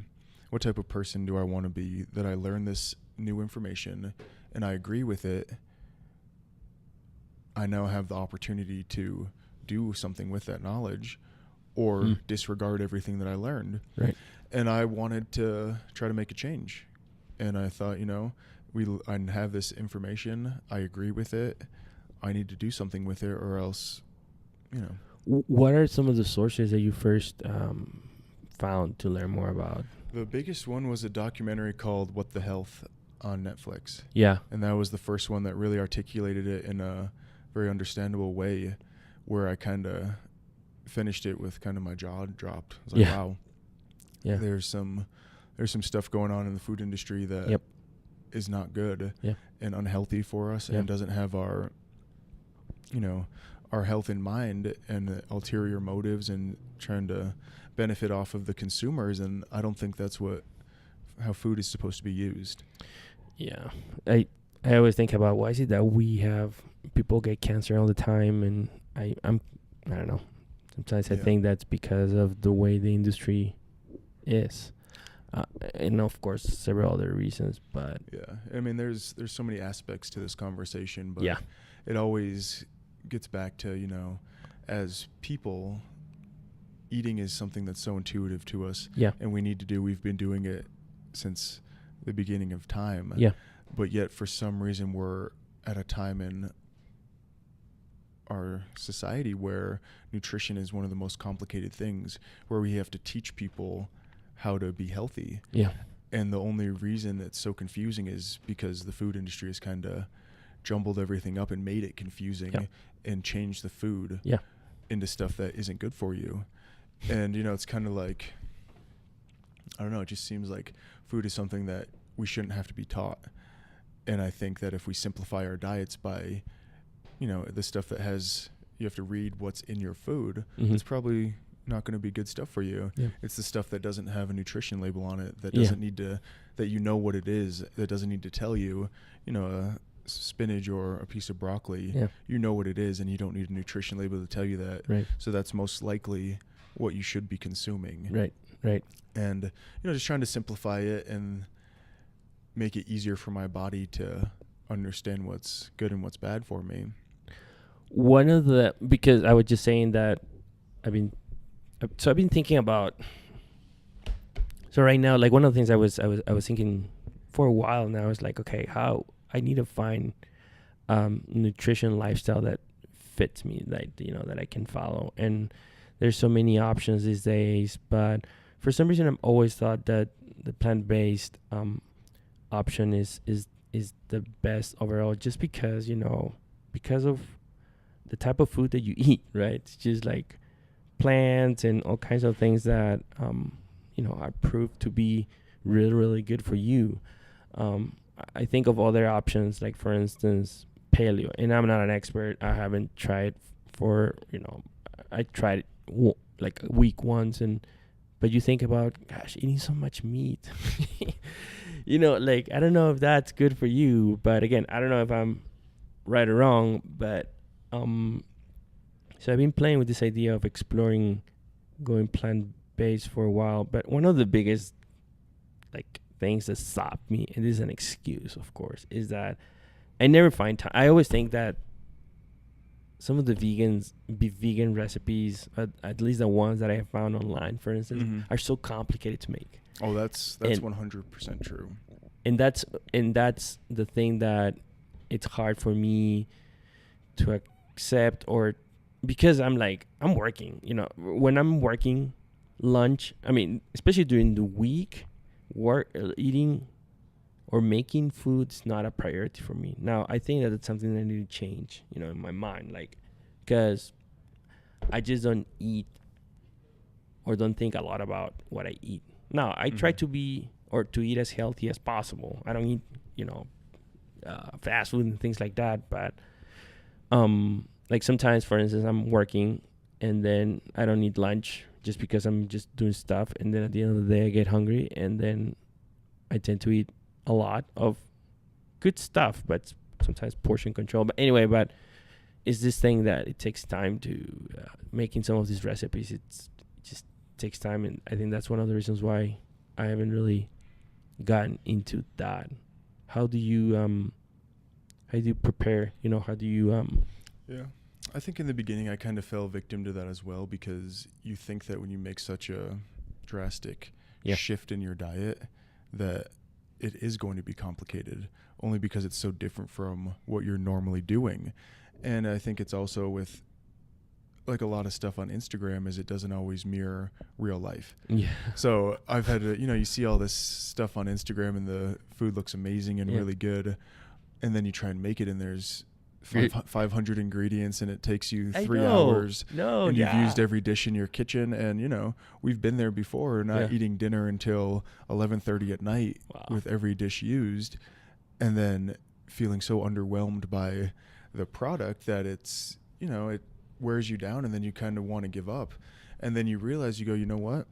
what type of person do I want to be that I learn this new information and I agree with it? I now have the opportunity to do something with that knowledge or disregard everything that I learned. Right. And I wanted to try to make a change. And I thought, I have this information. I agree with it. I need to do something with it, or else, What are some of the sources that you first found to learn more about? The biggest one was a documentary called What the Health on Netflix. Yeah. And that was the first one that really articulated it in a very understandable way, where I kind of finished it with kind of my jaw dropped. I was like, wow. Yeah. There's some stuff going on in the food industry that is not good and unhealthy for us and doesn't have our health in mind, and the ulterior motives and trying to benefit off of the consumers. And I don't think that's how food is supposed to be used. Yeah. I always think about, why is it that we have people get cancer all the time, and I don't know. Sometimes I think that's because of the way the industry is. And of course, several other reasons, but I mean, there's so many aspects to this conversation, but yeah, it always gets back to, you know, as people, eating is something that's so intuitive to us, and we've been doing it since the beginning of time, but yet for some reason we're at a time in our society where nutrition is one of the most complicated things, where we have to teach people how to be healthy. And the only reason it's so confusing is because the food industry has kind of jumbled everything up and made it confusing and changed the food into stuff that isn't good for you. And, you know, it's kind of like, I don't know, it just seems like food is something that we shouldn't have to be taught. And I think that if we simplify our diets by, you know, the stuff that you have to read what's in your food, it's probably not going to be good stuff for you. It's the stuff that doesn't have a nutrition label on it, that doesn't need to, that you know what it is, that doesn't need to tell you, you know, a spinach or a piece of broccoli, you know what it is, and you don't need a nutrition label to tell you that. So that's most likely what you should be consuming. And, you know, just trying to simplify it and make it easier for my body to understand what's good and what's bad for me. Because I was just saying that I've been thinking about, so right now, like one of the things I was thinking for a while now is like, okay, how I need to find nutrition lifestyle that fits me, that, you know, that I can follow. And there's so many options these days, but for some reason I've always thought that the plant-based option is the best overall, just because, you know, because of the type of food that you eat, right? It's just like plants and all kinds of things that you know, are proved to be really, really good for you. I think of other options, like for instance paleo, and I'm not an expert. I haven't tried for, you know, I tried like a week once, but you think about, gosh, eating so much meat, you know, like I don't know if that's good for you, but again, I don't know if I'm right or wrong, but so I've been playing with this idea of exploring going plant-based for a while. But one of the biggest like things that stop me, and this is an excuse, of course, is that I never find time. I always think that some of the vegan recipes, at least the ones that I have found online, for instance, are so complicated to make. Oh, that's 100% true. And that's the thing that it's hard for me to accept, or because I'm working, you know, when I'm working lunch, I mean, especially during the week, eating or making food's not a priority for me. Now, I think that it's something that I need to change, you know, in my mind, like, because I just don't eat or don't think a lot about what I eat. Now, I try to eat as healthy as possible. I don't eat, you know, fast food and things like that, but like sometimes, for instance, I'm working and then I don't eat lunch just because I'm just doing stuff, and then at the end of the day I get hungry, and then I tend to eat a lot of good stuff, but sometimes portion control. But anyway, but it's this thing that it takes time to making some of these recipes. It just takes time, and I think that's one of the reasons why I haven't really gotten into that. How do you prepare? You know, how do you Yeah. I think in the beginning I kind of fell victim to that as well, because you think that when you make such a drastic shift in your diet that it is going to be complicated, only because it's so different from what you're normally doing. And I think it's also with like a lot of stuff on Instagram is it doesn't always mirror real life. Yeah. So I've had to, you know, you see all this stuff on Instagram and the food looks amazing and really good, and then you try and make it and there's 500 ingredients and it takes you 3 hours. And you've used every dish in your kitchen, and you know, we've been there before, not eating dinner until 11:30 at night with every dish used, and then feeling so underwhelmed by the product that it's, you know, it wears you down, and then you kind of want to give up. And then you realize, you go, you know what?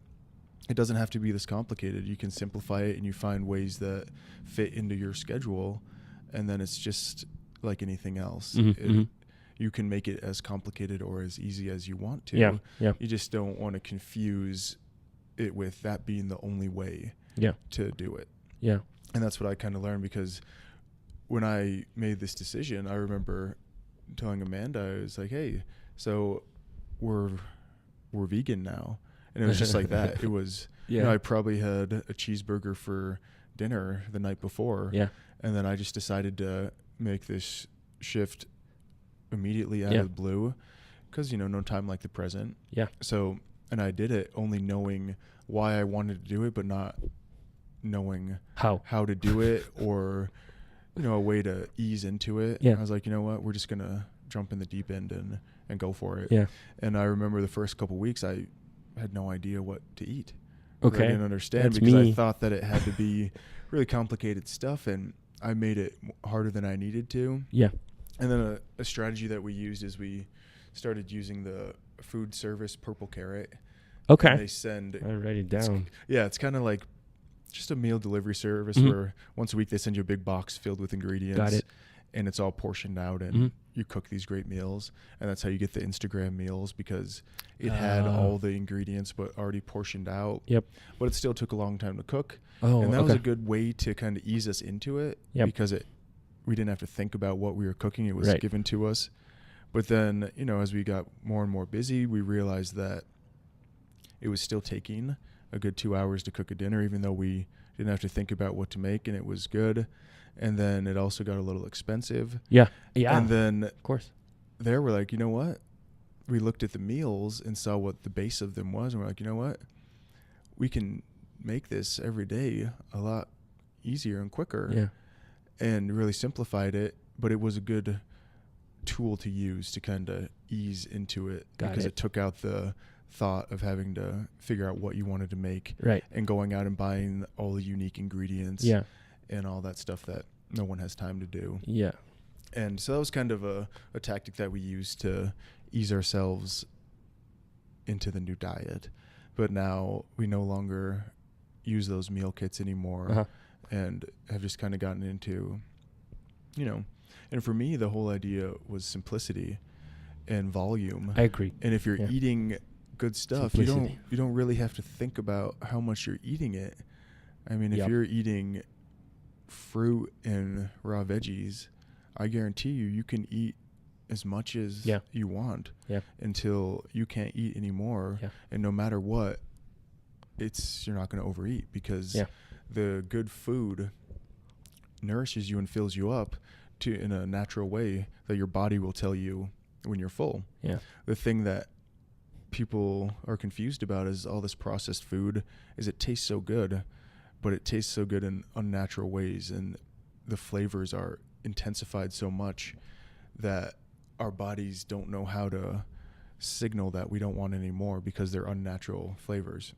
It doesn't have to be this complicated. You can simplify it and you find ways that fit into your schedule, and then it's just like anything else. you can make it as complicated or as easy as you want to. Yeah. Yeah. You just don't want to confuse it with that being the only way to do it. Yeah. And that's what I kind of learned, because when I made this decision, I remember telling Amanda, I was like, hey, so we're vegan now. And it was just like that. It was, you know, I probably had a cheeseburger for dinner the night before. Yeah. And then I just decided to make this shift immediately out of the blue, because, you know, no time like the present. Yeah. So, and I did it only knowing why I wanted to do it, but not knowing how to do it, or, you know, a way to ease into it. Yeah. I was like, you know what, we're just going to jump in the deep end and go for it. Yeah. And I remember the first couple weeks, I had no idea what to eat. Okay. I didn't understand. That's because me. I thought that it had to be really complicated stuff, and I made it harder than I needed to. Yeah. And then a strategy that we used is we started using the food service Purple Carrot. Okay. And they send. I write it down. It's kind of like just a meal delivery service where once a week they send you a big box filled with ingredients. Got it. And it's all portioned out, and you cook these great meals. And that's how you get the Instagram meals, because it had all the ingredients but already portioned out. Yep. But it still took a long time to cook. Oh, and that was a good way to kind of ease us into it, because we didn't have to think about what we were cooking. It was given to us. But then, you know, as we got more and more busy, we realized that it was still taking a good 2 hours to cook a dinner, even though we didn't have to think about what to make, and it was good. And then it also got a little expensive. Yeah. Yeah. And then, of course, there we're like, you know what? We looked at the meals and saw what the base of them was, and we're like, you know what? We can make this every day a lot easier and quicker. Yeah. And really simplified it, but it was a good tool to use to kind of ease into it, because it took out the thought of having to figure out what you wanted to make, and going out and buying all the unique ingredients, and all that stuff that no one has time to do. Yeah. And so that was kind of a tactic that we used to ease ourselves into the new diet. But now we no longer use those meal kits anymore, and have just kind of gotten into, you know, and for me, the whole idea was simplicity and volume. I agree. And if you're eating good stuff, you don't really have to think about how much you're eating it. I mean, if you're eating fruit and raw veggies, I guarantee you can eat as much as you want until you can't eat anymore. And no matter what, you're not going to overeat, because the good food nourishes you and fills you up in a natural way that your body will tell you when you're full. The thing that people are confused about is all this processed food is it tastes so good, but it tastes so good in unnatural ways, and the flavors are intensified so much that our bodies don't know how to signal that we don't want any more, because they're unnatural flavors.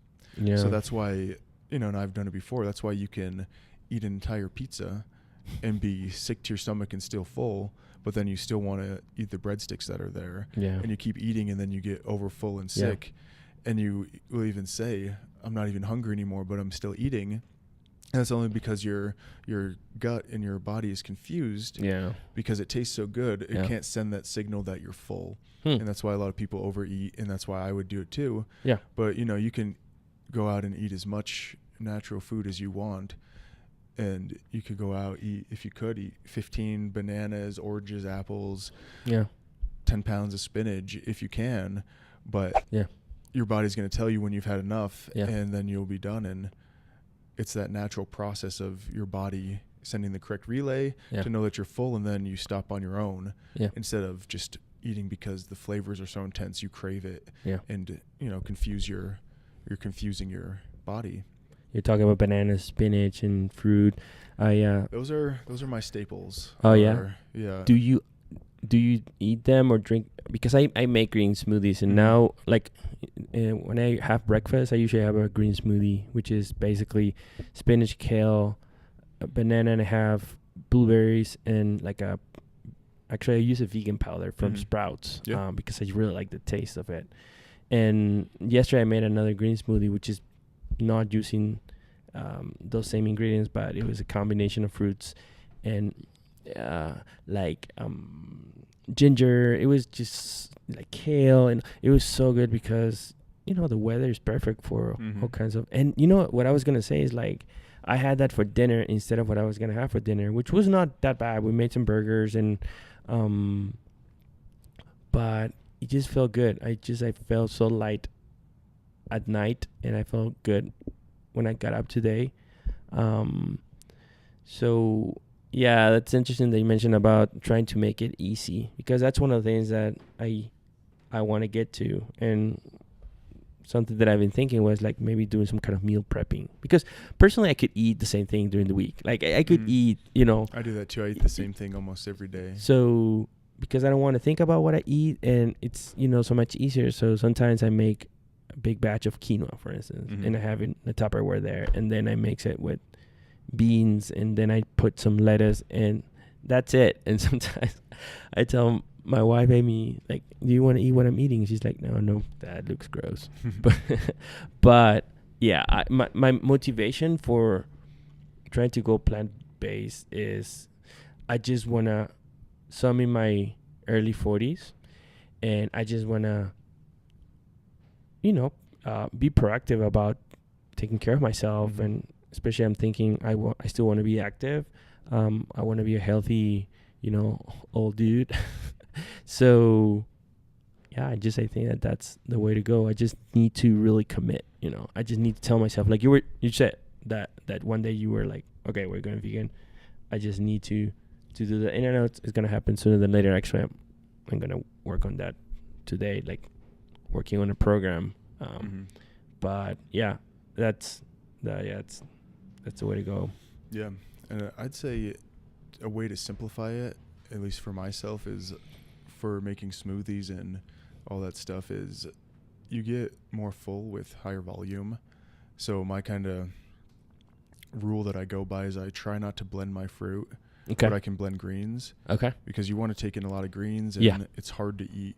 So that's why, you know, and I've done it before, that's why you can eat an entire pizza and be sick to your stomach and still full, but then you still want to eat the breadsticks that are there. And you keep eating, and then you get over full and sick. And you will even say, I'm not even hungry anymore, but I'm still eating. And that's only because your gut and your body is confused, because it tastes so good, it can't send that signal that you're full. And that's why a lot of people overeat, and that's why I would do it too. But, you know, you can go out and eat as much natural food as you want, and you could go out, eat 15 bananas, oranges, apples, 10 pounds of spinach if you can, but your body's going to tell you when you've had enough, and then you'll be done. And it's that natural process of your body sending the correct relay to know that you're full, and then you stop on your own instead of just eating because the flavors are so intense you crave it, and, you know, you're confusing your body. You're talking about bananas, spinach, and fruit. Those are my staples. Oh, yeah? Yeah. Do you eat them or drink? Because I make green smoothies, and now, like, when I have breakfast, I usually have a green smoothie, which is basically spinach, kale, a banana and a half, blueberries, and actually I use a vegan powder from Sprouts, because I really like the taste of it. And yesterday I made another green smoothie, which is not using those same ingredients, but it was a combination of fruits and ginger. It was just like kale, and it was so good because the weather is perfect for all kinds of. And what I was gonna say is like I had that for dinner instead of what I was gonna have for dinner, which was not that bad. We made some burgers and but it just felt good. I felt so light at night, and I felt good when I got up today. So yeah, that's interesting that you mentioned about trying to make it easy, because that's one of the things that I want to get to. And something that I've been thinking was like maybe doing some kind of meal prepping, because personally I could eat the same thing during the week. Like I could eat, I do that too. I eat the same thing almost every day. So because I don't want to think about what I eat, and it's, so much easier. So sometimes I make a big batch of quinoa, for instance, and I have it in the Tupperware there, and then I mix it with beans, and then I put some lettuce, and that's it. And sometimes I tell my wife, Amy, like, do you want to eat what I'm eating? She's like, no, that looks gross. but yeah, my motivation for trying to go plant-based is I just want to, so I'm in my early 40s, and I just want to, be proactive about taking care of myself. And especially I'm thinking I still want to be active. I want to be a healthy, old dude. So yeah, I think that's the way to go. I just need to really commit, I just need to tell myself, like you said that one day you were like, okay, we're going vegan. I just need to do that. And I know it's going to happen sooner than later. Actually, I'm going to work on that today, like working on a program. But yeah, that's the way to go. Yeah. And I'd say a way to simplify it, at least for myself, is for making smoothies and all that stuff, is you get more full with higher volume. So my kind of rule that I go by is I try not to blend my fruit, but I can blend greens. Okay. Because you want to take in a lot of greens, and it's hard to eat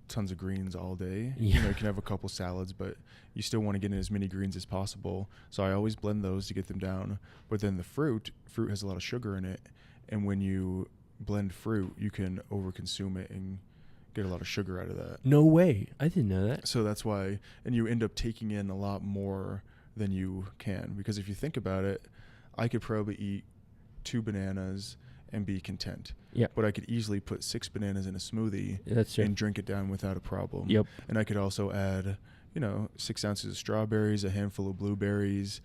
tons of greens all day. Yeah. You can have a couple salads, but you still want to get in as many greens as possible. So I always blend those to get them down. But then the fruit has a lot of sugar in it, and when you blend fruit, you can overconsume it and get a lot of sugar out of that. No way. I didn't know that. So that's why, and you end up taking in a lot more than you can, because if you think about it, I could probably eat 2 bananas and be content. Yeah. But I could easily put 6 bananas in a smoothie and drink it down without a problem. Yep. And I could also add, 6 ounces of strawberries, a handful of blueberries,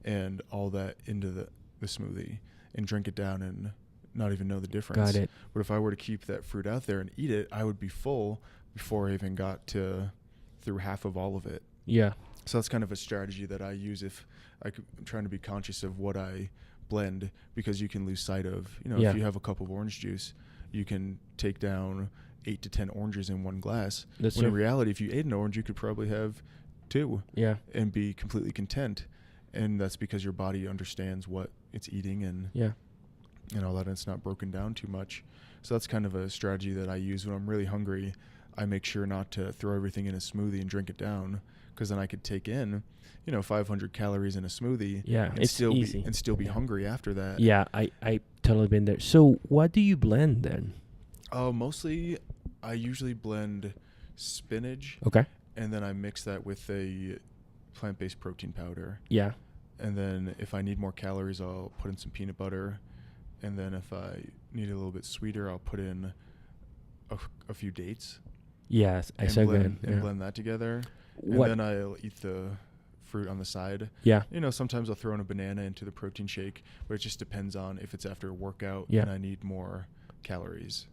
and all that into the smoothie and drink it down and not even know the difference. Got it. But if I were to keep that fruit out there and eat it, I would be full before I even got through half of all of it. Yeah. So that's kind of a strategy that I use if I'm trying to be conscious of what I blend, because you can lose sight of, if you have a cup of orange juice, you can take down 8 to 10 oranges in one glass. That's when true. in reality, if you ate an orange, you could probably have 2 and be completely content. And that's because your body understands what it's eating and all that, and it's not broken down too much. So that's kind of a strategy that I use when I'm really hungry. I make sure not to throw everything in a smoothie and drink it down, because then I could take in 500 calories in a smoothie and it's still easy. be hungry after that. Yeah, I totally been there. So what do you blend then? Mostly I usually blend spinach. Okay. And then I mix that with a plant-based protein powder. Yeah. And then if I need more calories, I'll put in some peanut butter. And then if I need a little bit sweeter, I'll put in a few dates. Yes, I so good. And blend that together. What? And then I'll eat the fruit on the side. Yeah. Sometimes I'll throw in a banana into the protein shake, but it just depends on if it's after a workout and I need more calories.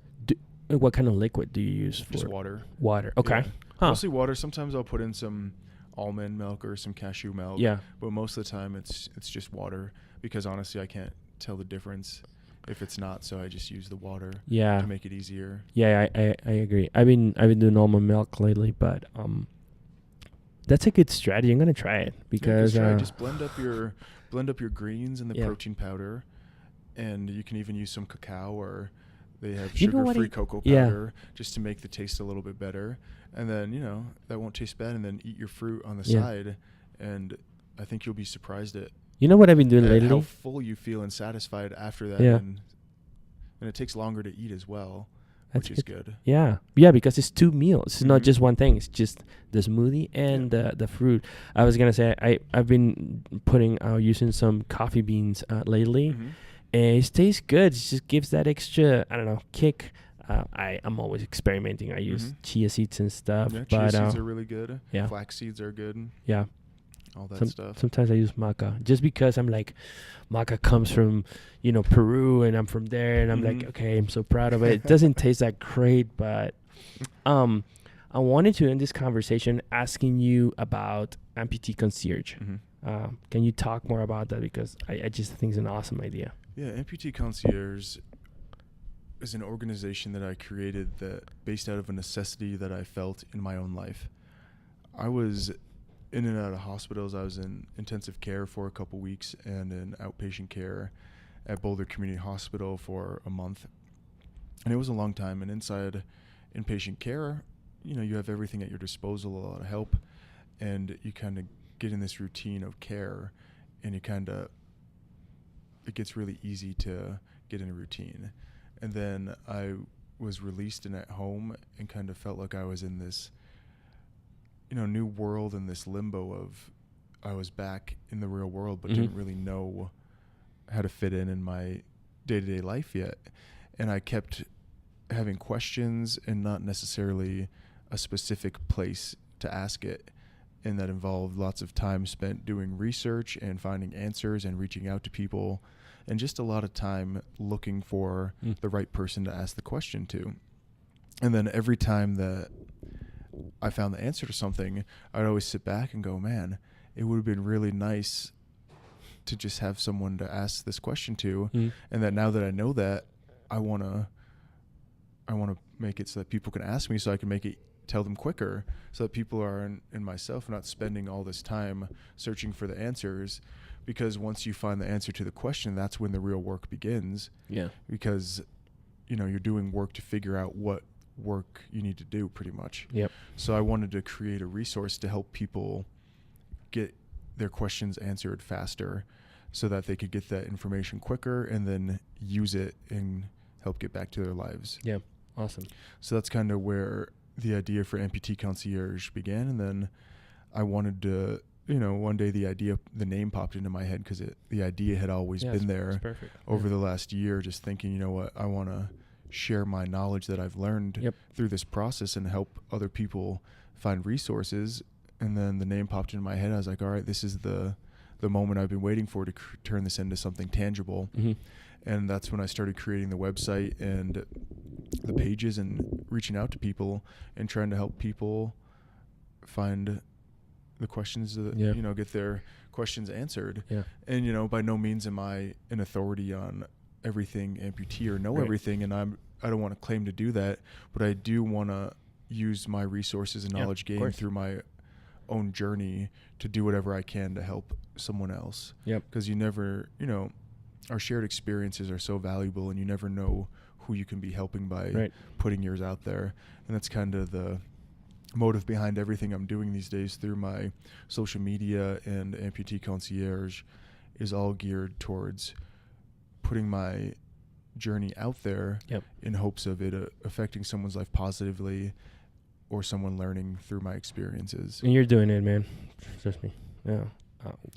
What kind of liquid do you use for Just water. Water. Okay. Yeah. Mostly water. Sometimes I'll put in some almond milk or some cashew milk. Yeah. But most of the time it's just water, because honestly I can't tell the difference if it's not, so I just use the water to make it easier. Yeah, I agree. I've been doing almond milk lately, but that's a good strategy. I'm gonna try it, because just blend up your greens in the protein powder, and you can even use some cacao, or they have sugar-free cocoa powder just to make the taste a little bit better. And then that won't taste bad. And then eat your fruit on the side, and I think you'll be surprised at what I've been doing lately. How full you feel and satisfied after that. Yeah. And it takes longer to eat as well. That's which is good. Yeah, because it's 2 meals. It's not Mhm. just one thing. It's just the smoothie and the fruit. I was gonna say I've been using some coffee beans lately, Mhm. and it tastes good. It just gives that extra, I don't know, kick. I'm always experimenting. I use chia seeds and stuff. Yeah, but chia seeds are really good. yeah. Flax seeds are good. Yeah. All that stuff. Sometimes I use maca just because I'm like, maca comes from, Peru, and I'm from there, and I'm like, okay, I'm so proud of it. It doesn't taste that great, but I wanted to end this conversation asking you about amputee concierge. Can you talk more about that, because I just think it's an awesome idea. Yeah, amputee concierge is an organization that I created that based out of a necessity that I felt in my own life. I was in and out of hospitals. I was in intensive care for a couple weeks and in outpatient care at Boulder Community Hospital for a month. And it was a long time. And inside inpatient care, you have everything at your disposal, a lot of help, and you kind of get in this routine of care, and it gets really easy to get in a routine. And then I was released and at home and kind of felt like I was in this new world, in this limbo of I was back in the real world, but didn't really know how to fit in my day-to-day life yet. And I kept having questions and not necessarily a specific place to ask it. And that involved lots of time spent doing research and finding answers and reaching out to people, and just a lot of time looking for the right person to ask the question to. And then every time that I found the answer to something, I'd always sit back and go, man, it would have been really nice to just have someone to ask this question to. And that now that I know that, I want to make it so that people can ask me, so I can tell them quicker, so that people are in myself not spending all this time searching for the answers. Because once you find the answer to the question, that's when the real work begins. Yeah. Because, you're doing work to figure out what work you need to do, pretty much. Yep. So I wanted to create a resource to help people get their questions answered faster, so that they could get that information quicker and then use it and help get back to their lives. Yeah. Awesome. So that's kind of where the idea for amputee concierge began. And then I wanted to, one day the name popped into my head, because the idea had always been there over the last year, just thinking, what, I want to share my knowledge that I've learned through this process and help other people find resources. And then the name popped into my head. I was like, all right, this is the moment I've been waiting for to turn this into something tangible. And that's when I started creating the website and the pages and reaching out to people and trying to help people find the questions that, get their questions answered. Yeah. And, by no means am I an authority on everything amputee or know everything. And I don't want to claim to do that, but I do want to use my resources and knowledge gained through my own journey to do whatever I can to help someone else. Yep. Because you never, our shared experiences are so valuable, and you never know who you can be helping by putting yours out there. And that's kind of the motive behind everything I'm doing these days through my social media, and amputee concierge is all geared towards putting my journey out there in hopes of it affecting someone's life positively, or someone learning through my experiences. And you're doing it, man. Trust me. Yeah.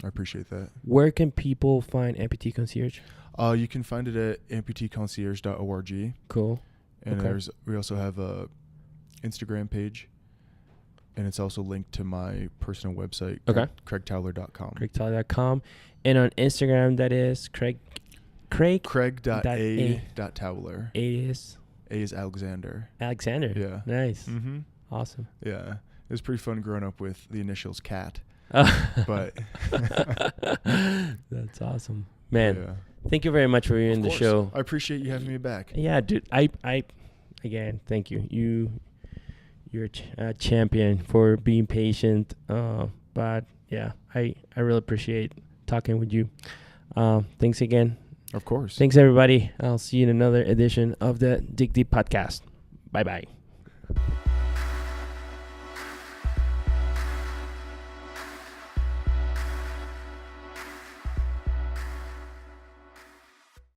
I appreciate that. Where can people find amputee concierge? You can find it at amputeeconcierge.org. Cool. And we also have a Instagram page, and it's also linked to my personal website, craigtowler.com. Craigtowler.com. And on Instagram, that is Craig.a.Towler. A is Alexander. Alexander. Yeah. Nice. Mm-hmm. Awesome. Yeah. It was pretty fun growing up with the initials CAT. But that's awesome, man. Yeah. Thank you very much for being in the show. I appreciate you having me back. Yeah, dude. I again, thank you. You're a champion for being patient. But yeah, I really appreciate talking with you. Thanks again. Of course. Thanks, everybody. I'll see you in another edition of the Dig Deep podcast. Bye-bye.